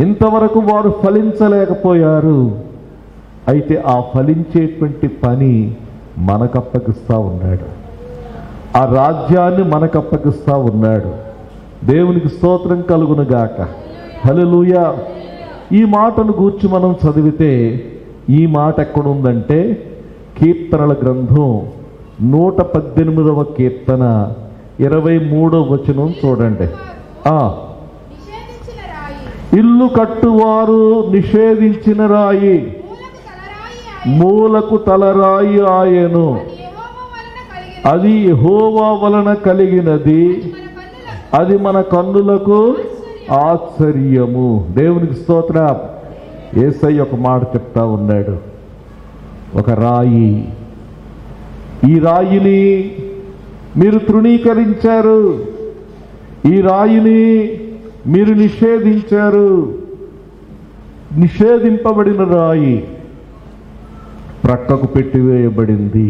ఇంతవరకు వారు ఫలించలేకపోయారు. అయితే ఆ ఫలించేటువంటి పని మనకు అప్పగిస్తా ఉన్నాడు. ఆ రాజ్యాన్ని మనకు అప్పగిస్తా ఉన్నాడు. దేవునికి స్తోత్రం కలుగునుగాక. హల్లెలూయా. ఈ మాటను గూర్చి మనం చదివితే ఈ మాట ఎక్కడుందంటే కీర్తనల గ్రంథం 118వ కీర్తన 23వ వచనం చూడండి. ఇల్లు కట్టువారు నిషేధించిన రాయి మూలకు తలరాయి ఆయను, అది యెహోవా వలన కలిగినది, అది మన కన్నులకు ఆశ్చర్యము. దేవునికి స్తోత్రం. యేసయ్య ఒక మాట చెప్తా ఉన్నాడు. ఒక రాయి, ఈ రాయిని మీరు తృణీకరించారు, ఈ రాయిని మీరు నిషేధించారు. నిషేధింపబడిన రాయి ప్రక్కకు పెట్టివేయబడింది.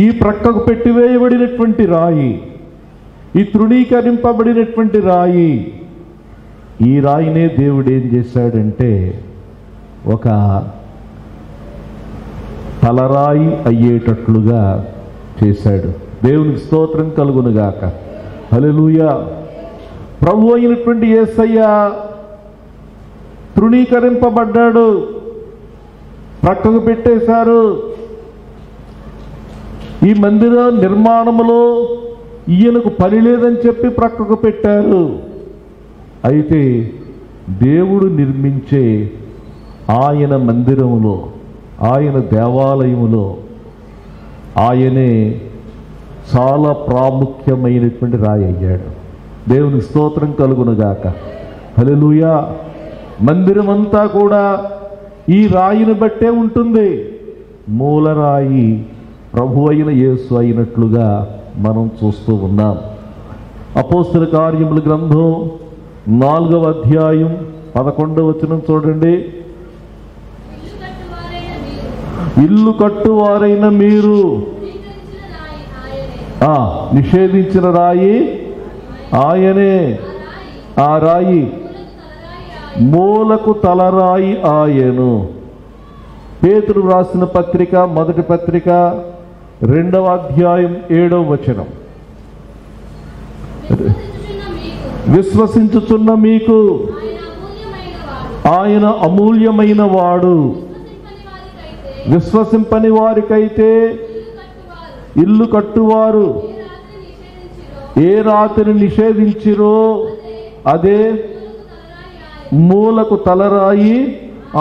ఈ ప్రక్కకు పెట్టివేయబడినటువంటి రాయి, ఈ తృణీకరింపబడినటువంటి రాయి, ఈ రాయినే దేవుడు ఏం చేశాడంటే ఒక తలరాయి అయ్యేటట్లుగా చేశాడు. దేవునికి స్తోత్రం కలుగునుగాక. హల్లెలూయా. ప్రభు అయినటువంటి యేసయ్య తృణీకరింపబడ్డాడు, ప్రక్కకు పెట్టేశారు. ఈ మందిర నిర్మాణములో ఈయనకు పని లేదని చెప్పి ప్రక్కకు పెట్టారు. అయితే దేవుడు నిర్మించే ఆయన మందిరములో, ఆయన దేవాలయములో ఆయనే చాలా ప్రాముఖ్యమైనటువంటి రాయి అయ్యాడు. దేవునికి స్తోత్రం కలుగునుగాక. హల్లెలూయా. మందిరం అంతా కూడా ఈ రాయిని బట్టే ఉంటుంది. మూలరాయి ప్రభు అయిన యేసు అయినట్లుగా మనం చూస్తూ ఉన్నాం. అపోస్తల కార్యముల గ్రంథం 4వ అధ్యాయం 11వ వచనం చూడండి. ఇల్లు కట్టువారైన మీరు నిషేధించిన రాయి ఆయనే. ఆ రాయి మూలకు తలరాయి ఆయను. పేతురు రాసిన పత్రిక, మొదటి పత్రిక 2వ అధ్యాయం 7వ వచనం. విశ్వసించుచున్న మీకు ఆయన అమూల్యమైన వాడు. విశ్వసింపని వారికైతే ఇల్లు కట్టువారు ఏ రాతిని నిషేధించిరో అదే మూలకు తలరాయి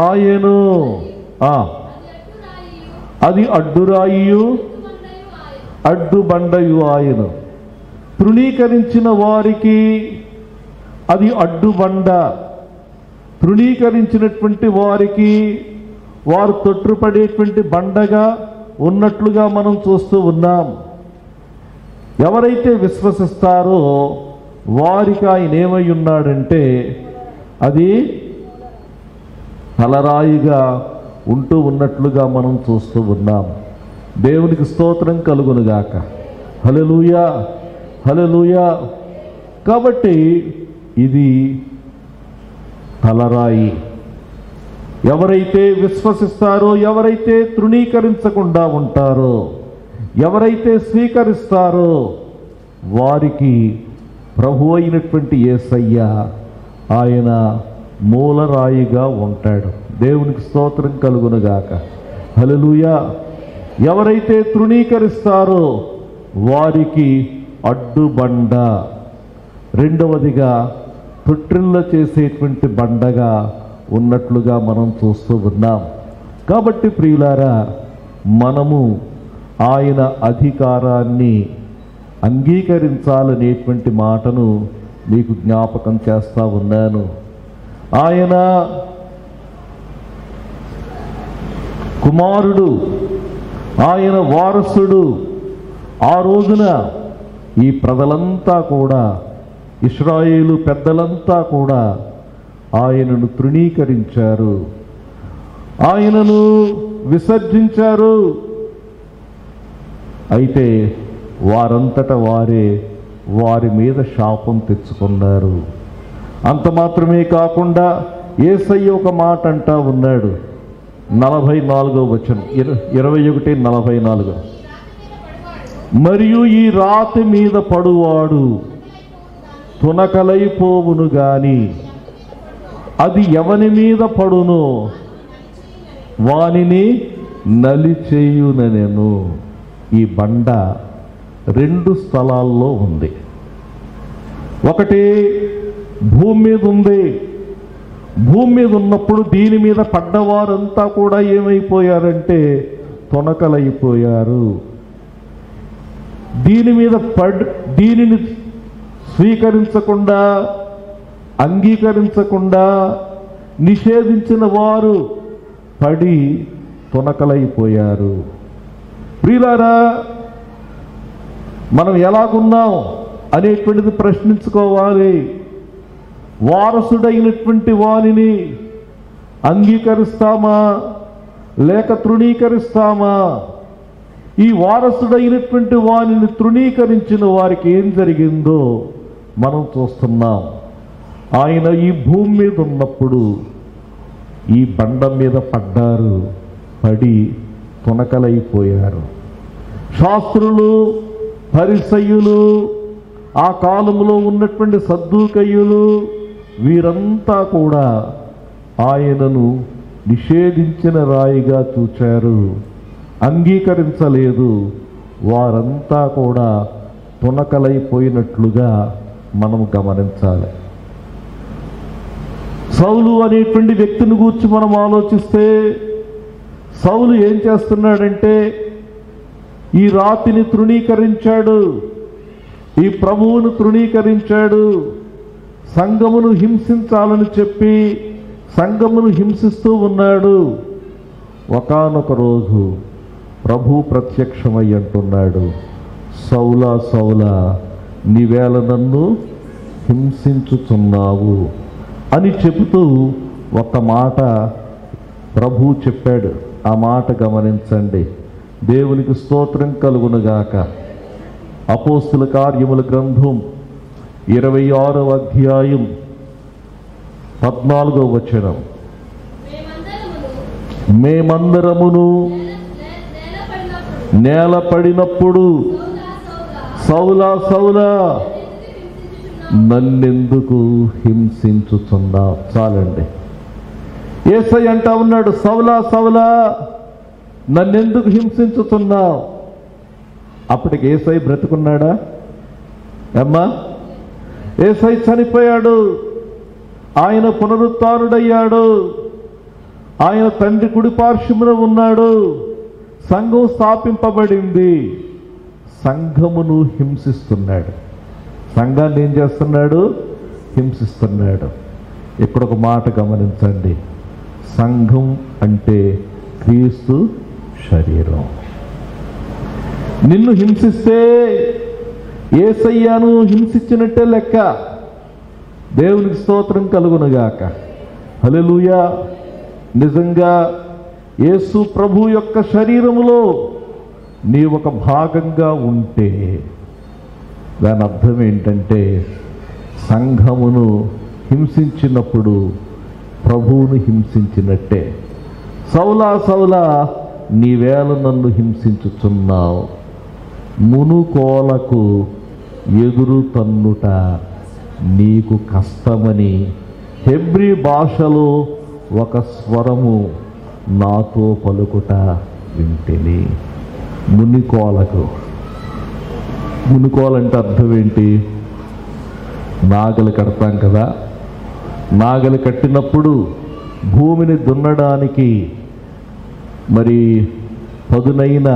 ఆయను. అది అడ్డురాయియు అడ్డుబండయు ఆయను. తృణీకరించిన వారికి అది అడ్డుబండ. తృణీకరించినటువంటి వారికి వారు తొట్టుపడేటువంటి బండగా ఉన్నట్లుగా మనం చూస్తూ ఉన్నాం. ఎవరైతే విశ్వసిస్తారో వారికి ఆయన ఏమై ఉన్నాడంటే అది తలరాయిగా ఉంటూ ఉన్నట్లుగా మనం చూస్తూ ఉన్నాం. దేవునికి స్తోత్రం కలుగునుగాక. హల్లెలూయా, హల్లెలూయా. కాబట్టి ఇది తలరాయి. ఎవరైతే విశ్వసిస్తారో, ఎవరైతే తృణీకరించకుండా ఉంటారో, ఎవరైతే స్వీకరిస్తారో వారికి ప్రభు అయినటువంటి యేసయ్య ఆయన మూలరాయిగా ఉంటాడు. దేవునికి స్తోత్రం కలుగునుగాక. హల్లెలూయా. ఎవరైతే తృణీకరిస్తారో వారికి అడ్డుబండ. రెండవదిగా తొట్టిల్ల చేసేటువంటి బండగా ఉన్నట్లుగా మనం చూస్తూ ఉన్నాం. కాబట్టి ప్రియులారా, మనము ఆయన అధికారాన్ని అంగీకరించాలనేటువంటి మాటను మీకు జ్ఞాపకం చేస్తా ఉన్నాను. ఆయన కుమారుడు, ఆయన వారసుడు. ఆ రోజున ఈ ప్రజలంతా కూడా, ఇశ్రాయేలు పెద్దలంతా కూడా ఆయనను తృణీకరించారు, ఆయనను విసర్జించారు. అయితే వారంతట వారే వారి మీద శాపం తెచ్చుకున్నారు. అంత మాత్రమే కాకుండా యేసయ్య ఒక మాట అంటా ఉన్నాడు. 44వ వచనం, 21:44. మరియు ఈ రాతి మీద పడువాడు తునకలైపోవును గాని అది ఎవని మీద పడునో వానిని నలిచేయునెను. ఈ బండ 2 స్థలాల్లో ఉంది. ఒకటి భూమి మీద ఉంది. భూమి మీద ఉన్నప్పుడు దీని మీద పడ్డవారంతా కూడా ఏమైపోయారంటే తునకలైపోయారు. దీనిని స్వీకరించకుండా, అంగీకరించకుండా నిషేధించిన వారు పడి తునకలైపోయారు. ప్రియులారా, మనం ఎలాగున్నాం అనేటువంటిది ప్రశ్నించుకోవాలి. వారసుడైనటువంటి వానిని అంగీకరిస్తామా లేక తృణీకరిస్తామా? ఈ వారసుడైనటువంటి వానిని తృణీకరించిన వారికి ఏం జరిగిందో మనం చూస్తున్నాం. ఆయన ఈ భూమి మీద ఉన్నప్పుడు ఈ బండ మీద పడ్డారు, పడి తునకలైపోయారు. శాస్త్రులు, పరిసయ్యులు, ఆ కాలంలో ఉన్నటువంటి సద్దూకయ్యులు, వీరంతా కూడా ఆయనను నిషేధించిన రాయిగా చూచారు, అంగీకరించలేదు. వారంతా కూడా తునకలైపోయినట్లుగా మనం గమనించాలి. సౌలు అనేటువంటి వ్యక్తిని గూర్చి మనం ఆలోచిస్తే, సౌలు ఏం చేస్తున్నాడంటే ఈ రాతిని తృణీకరించాడు, ఈ ప్రభువును తృణీకరించాడు, సంఘమును హింసించాలని చెప్పి సంఘమును హింసిస్తూ ఉన్నాడు. ఒకానొక రోజు ప్రభు ప్రత్యక్షమై అంటున్నాడు, సౌలా సౌలా, నీవేళ నన్ను హింసించుచున్నావు అని చెబుతూ ఒక మాట ప్రభు చెప్పాడు. ఆ మాట గమనించండి. దేవునికి స్తోత్రం కలుగునుగాక. అపోస్తుల కార్యముల గ్రంథం 26వ అధ్యాయం 14వ వచనం. మేమందరమును నేల పడినప్పుడు సౌలా సౌలా నన్నెందుకు హింసించుచున్నావు? చాలండి. యేసయ్య అంటా ఉన్నాడు, సౌలా సౌలా నన్నెందుకు హింసించుతున్నావు? అప్పటికి యేసయ్య బ్రతుకున్నాడా? అమ్మా, యేసయ్య చనిపోయాడు, ఆయన పునరుత్థానుడయ్యాడు, ఆయన తండ్రి కుడి పార్శ్వమున ఉన్నాడు, సంఘం స్థాపింపబడింది. సంఘమును హింసిస్తున్నాడు, సంఘాన్ని ఏం చేస్తున్నాడు? హింసిస్తున్నాడు. ఇక్కడ ఒక మాట గమనించండి. సంఘం అంటే క్రీస్తు శరీరం. నిన్ను హింసిస్తే యేసయ్యను హింసించినట్టే లెక్క. దేవునికి స్తోత్రం కలుగునుగాక. హల్లెలూయా. నిజంగా యేసు ప్రభు యొక్క శరీరములో నీ ఒక భాగంగా ఉంటే దాని అర్థం ఏంటంటే, సంఘమును హింసించినప్పుడు ప్రభువును హింసించినట్టే. సౌలా సౌలా, నీవేళ నన్ను హింసించుచున్నావు, మునుకోలకు ఎదురు తన్నుట నీకు కష్టమని హెబ్రీ భాషలో ఒక స్వరము నాతో పలుకుట వింటిని. మునికోలకు, మునుకోలంటే అర్థం ఏంటి? నాగలి కడతాం కదా, నాగలి కట్టినప్పుడు భూమిని దున్నడానికి మరి పదునైన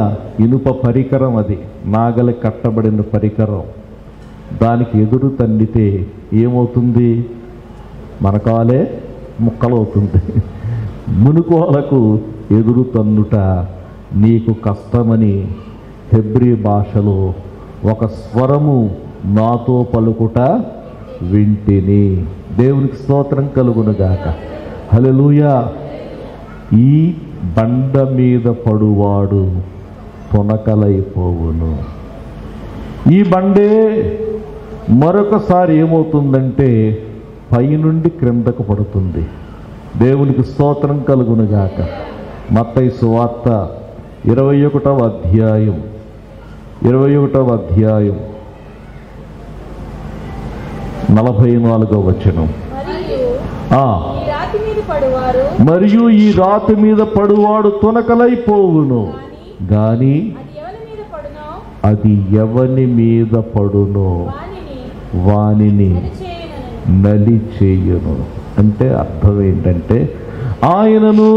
ఇనుప పరికరం, అది నాగలి కట్టబడిన పరికరం. దానికి ఎదురు తన్నితే ఏమవుతుంది? మన కాలే ముక్కలవుతుంది. మునుకోలకు ఎదురు తన్నుట నీకు కష్టమని హెబ్రీ భాషలో ఒక స్వరము నాతో పలుకుట వింటిని. దేవునికి స్తోత్రం కలుగునుగాక. హల్లెలూయా. ఈ బండ మీద పడువాడు తునకలైపోవును. ఈ బండే మరొకసారి ఏమవుతుందంటే పైనుండి క్రిందకు పడుతుంది. దేవునికి స్తోత్రం కలుగునుగాక. మత్తయి సువార్త 21వ అధ్యాయం 44వ వచనం. మరియు ఈ రాతి మీద పడువాడు తునకలైపోవును, గాని అది ఎవని మీద పడునో వానిని నలి చేయును. అంటే అర్థం ఏంటంటే, ఆయనను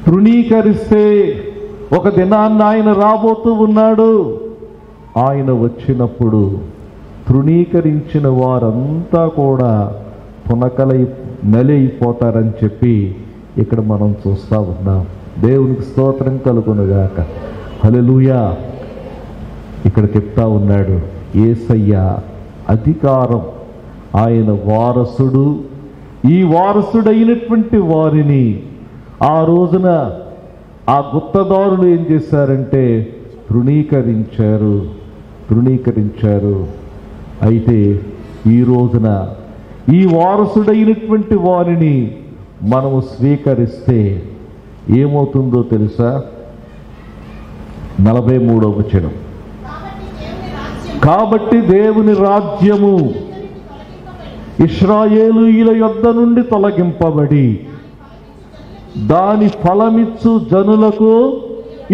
తృణీకరిస్తే ఒక దినాన్ని ఆయన రాబోతూ ఉన్నాడు. ఆయన వచ్చినప్పుడు తృణీకరించిన వారంతా కూడా నలైపోతారని చెప్పి ఇక్కడ మనం చూస్తూ ఉన్నాం. దేవునికి స్తోత్రం కలుగునుగాక. హల్లెలూయా. ఇక్కడ చెప్తా ఉన్నాడు, యేసయ్య అధికారం, ఆయన వారసుడు. ఈ వారసుడైనటువంటి వారిని ఆ రోజున ఆ గుత్తదారులు ఏం చేశారంటే తృణీకరించారు. అయితే ఈ రోజున ఈ వారసుడైనటువంటి వారిని మనము స్వీకరిస్తే ఏమవుతుందో తెలుసా? 43వ వచనం. కాబట్టి దేవుని రాజ్యము ఇశ్రాయేలీయుల యొద్ద నుండి తొలగింపబడి దాని ఫలమిచ్చు జనులకు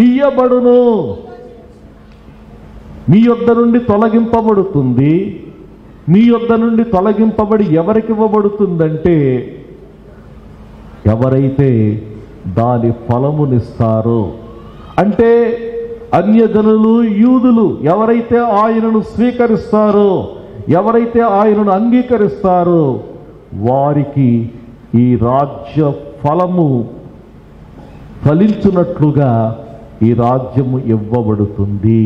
ఇయ్యబడును. మీ యొద్ద నుండి తొలగింపబడుతుంది. మీ యొద్ద నుండి తొలగింపబడి ఎవరికి ఇవ్వబడుతుందంటే, ఎవరైతే దాని ఫలమునిస్తారో, అంటే అన్యజనులు, యూదులు ఎవరైతే ఆయనను స్వీకరిస్తారో, ఎవరైతే ఆయనను అంగీకరిస్తారో వారికి ఈ రాజ్య ఫలము ఫలించున్నట్లుగా ఈ రాజ్యము ఇవ్వబడుతుంది.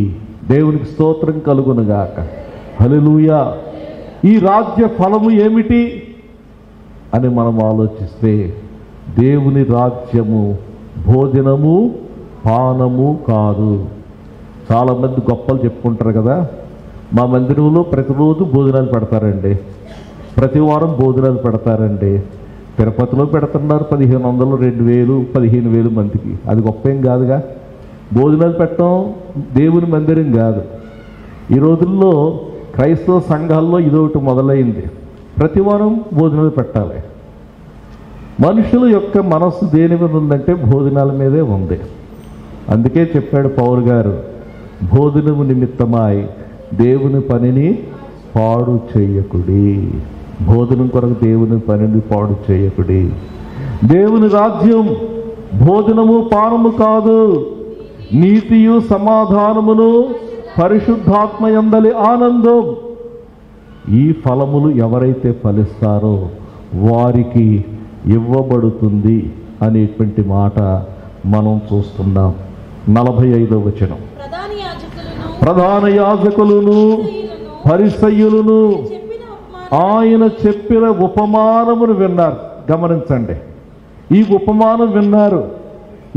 దేవునికి స్తోత్రం కలుగునుగాక. హల్లెలూయా. ఈ రాజ్య ఫలము ఏమిటి అని మనం ఆలోచిస్తే, దేవుని రాజ్యము భోజనము పానము కాదు. చాలామంది గొప్పలు చెప్పుకుంటారు కదా, మా మందిరంలో ప్రతిరోజు భోజనాలు పెడతారండి, ప్రతి వారం భోజనాలు పెడతారండి. తిరుపతిలో పెడుతున్నారు 1500, 2000, 15,000 మందికి. అది గొప్ప ఏం కాదుగా. భోజనాలు పెట్టడం దేవుని మందిరం కాదు. ఈ రోజుల్లో క్రైస్తవ సంఘాల్లో ఇదొకటి మొదలైంది, ప్రతి వారం భోజనాలు పెట్టాలి. మనుషుల యొక్క మనస్సు దేని మీద ఉందంటే భోజనాల మీదే ఉంది. అందుకే చెప్పాడు పౌలు గారు, భోజనము నిమిత్తమై దేవుని పనిని పాడు చేయకుడి. భోజనం కొరకు దేవుని పనిని పాడు చేయకుడి. దేవుని రాజ్యం భోజనము పానము కాదు, నీతియు సమాధానమును పరిశుద్ధాత్మ యందలి ఆనందం. ఈ ఫలములు ఎవరైతే ఫలిస్తారో వారికి ఇవ్వబడుతుంది అనేటువంటి మాట మనం చూస్తున్నాం. 45వ వచనం. ప్రధాన యాజకులను పరిసయ్యులను ఆయన చెప్పిన ఉపమానమును విన్నారు. గమనించండి, ఈ ఉపమానం విన్నారు.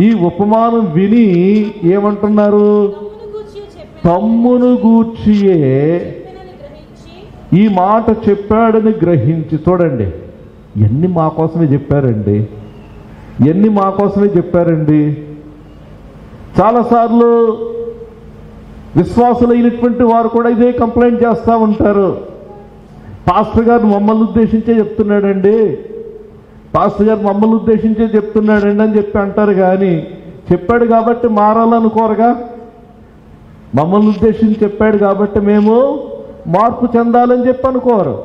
ఈ ఉపమానం విని ఏమంటున్నారు? తమ్మును గూర్చియే ఈ మాట చెప్పాడని గ్రహించి. చూడండి, ఎన్ని మా కోసమే చెప్పారండి, ఎన్ని మా కోసమే చెప్పారండి. చాలాసార్లు విశ్వాసులైనటువంటి వారు కూడా ఇదే కంప్లైంట్ చేస్తూ ఉంటారు. పాస్టర్ గారు మమ్మల్ని ఉద్దేశించే చెప్తున్నాడండి, పాస్టర్ గారు మమ్మల్ని ఉద్దేశించే చెప్తున్నాడండి అని చెప్పి అంటారు. కానీ చెప్పాడు కాబట్టి మారాలనుకోరుగా. మమ్మల్ని ఉద్దేశించి చెప్పాడు కాబట్టి మేము మార్పు చెందాలని చెప్పి అనుకోరు.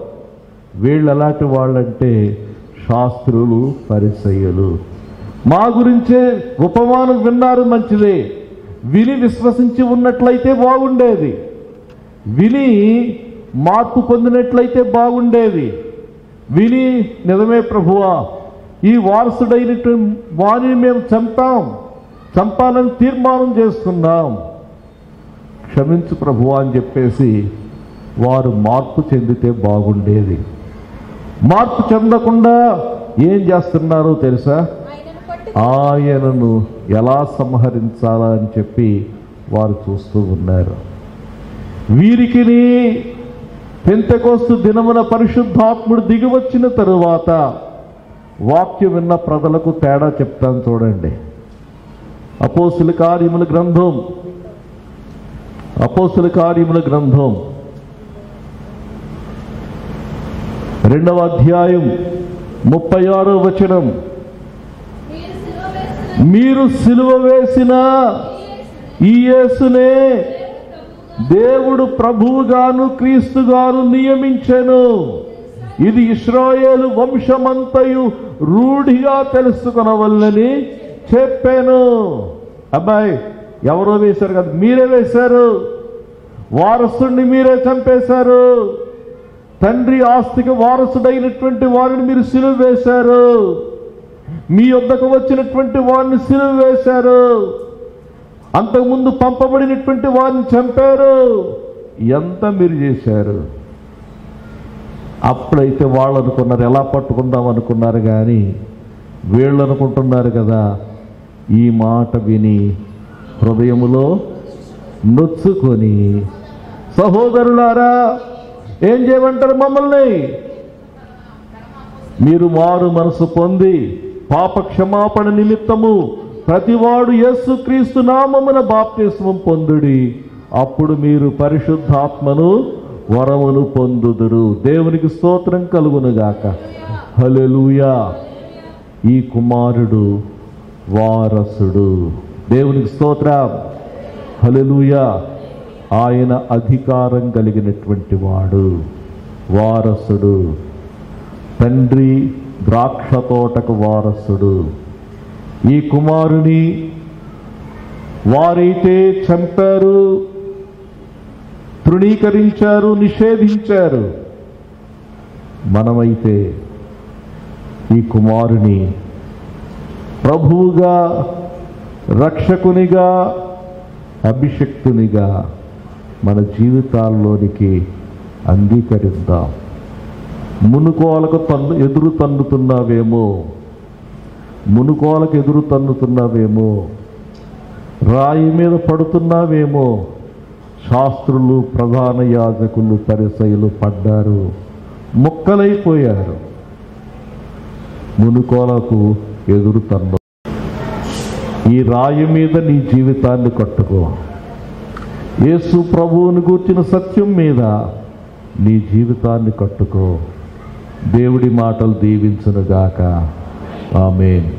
వీళ్ళు ఎలాంటి వాళ్ళంటే శాస్త్రులు, పరిసయ్యులు. మా గురించే ఉపమానం విన్నారు, మంచిదే. విని విశ్వసించి ఉన్నట్లయితే బాగుండేది, విని మార్పు పొందినట్లయితే బాగుండేది. విని నిజమే ప్రభువా, ఈ వారసుడైనటువంటి వారిని మేము చంపాలని తీర్మానం చేస్తున్నాం, క్షమించు ప్రభువా అని చెప్పేసి వారు మార్పు చెందితే బాగుండేది. మార్పు చెందకుండా ఏం చేస్తున్నారో తెలుసా? ఆయనను ఎలా సంహరించాలా అని చెప్పి వారు చూస్తూ ఉన్నారు. వీరికి పెంతెకోస్తు దినమున పరిశుద్ధాత్ముడు దిగి వచ్చిన తరువాత వాక్యం విన్న ప్రజలకు తేడా చెప్తాను. చూడండి, అపోస్తుల కార్యముల గ్రంథం 2వ అధ్యాయం 36వ వచనం. మీరు సిలువ వేసిన ఈ యేసునే దేవుడు ప్రభువుగాను క్రీస్తుగాను నియమించెను. ఇది ఇశ్రాయేలు వంశమంతయు రూఢిగా తెలుసుకొనవలెనని చెప్పాను. అబ్బాయి, ఎవరో వేశారు కదా, మీరే వేశారు. వారసుడిని మీరే చంపేశారు. తండ్రి ఆస్తికి వారసుడైనటువంటి వారిని మీరు సిలువ వేశారు. మీ వద్దకు వచ్చినటువంటి వారిని సిలువ వేశారు. అంతకుముందు పంపబడినటువంటి వారిని చంపారు. ఎంత మీరు చేశారు. అప్పుడైతే వాళ్ళు అనుకున్నారు ఎలా పట్టుకుందాం అనుకున్నారు, కానీ వీళ్ళు అనుకుంటున్నారు కదా, ఈ మాట విని హృదయములో నొచ్చుకొని, సహోదరులారా ఏం చేయమంటారు మమ్మల్ని? మీరు మారు మనసు పొంది పాప క్షమాపణ నిమిత్తము ప్రతివాడు యేసుక్రీస్తు నామమున బాప్తిస్మం పొందుడి, అప్పుడు మీరు పరిశుద్ధాత్మను వరమును పొందుదురు. దేవునికి స్తోత్రం కలుగునుగాక. హల్లెలూయా. ఈ కుమారుడు వారసుడు. దేవునికి స్తోత్రం. హల్లెలూయా. ఆయన అధికారం కలిగినటువంటి వాడు, వారసుడు. తండ్రి ద్రాక్ష తోటకు వారసుడు. ఈ కుమారుని వారైతే చంపారు, తృణీకరించారు, నిషేధించారు, మనమైతే ఈ కుమారుని ప్రభువుగా, రక్షకునిగా, అభిషక్తునిగా మన జీవితాల్లోనికి అంగీకరిద్దాం. మునుకోలకు ఎదురు తన్నుతున్నావేమో, మునుకోలకు ఎదురు తన్నుతున్నావేమో, రాయి మీద పడుతున్నావేమో. శాస్త్రులు, ప్రధాన యాజకులు, పరిసయ్యులు పడ్డారు, ముక్కలైపోయారు. మునుకోలకు ఎదురు తన్ను. ఈ రాయి మీద నీ జీవితాన్ని కట్టుకో. యేసు ప్రభువుని గూర్చిన సత్యం మీద నీ జీవితాన్ని కట్టుకో. దేవుడి మాటలు దీవించునుగాక. ఆమేన్.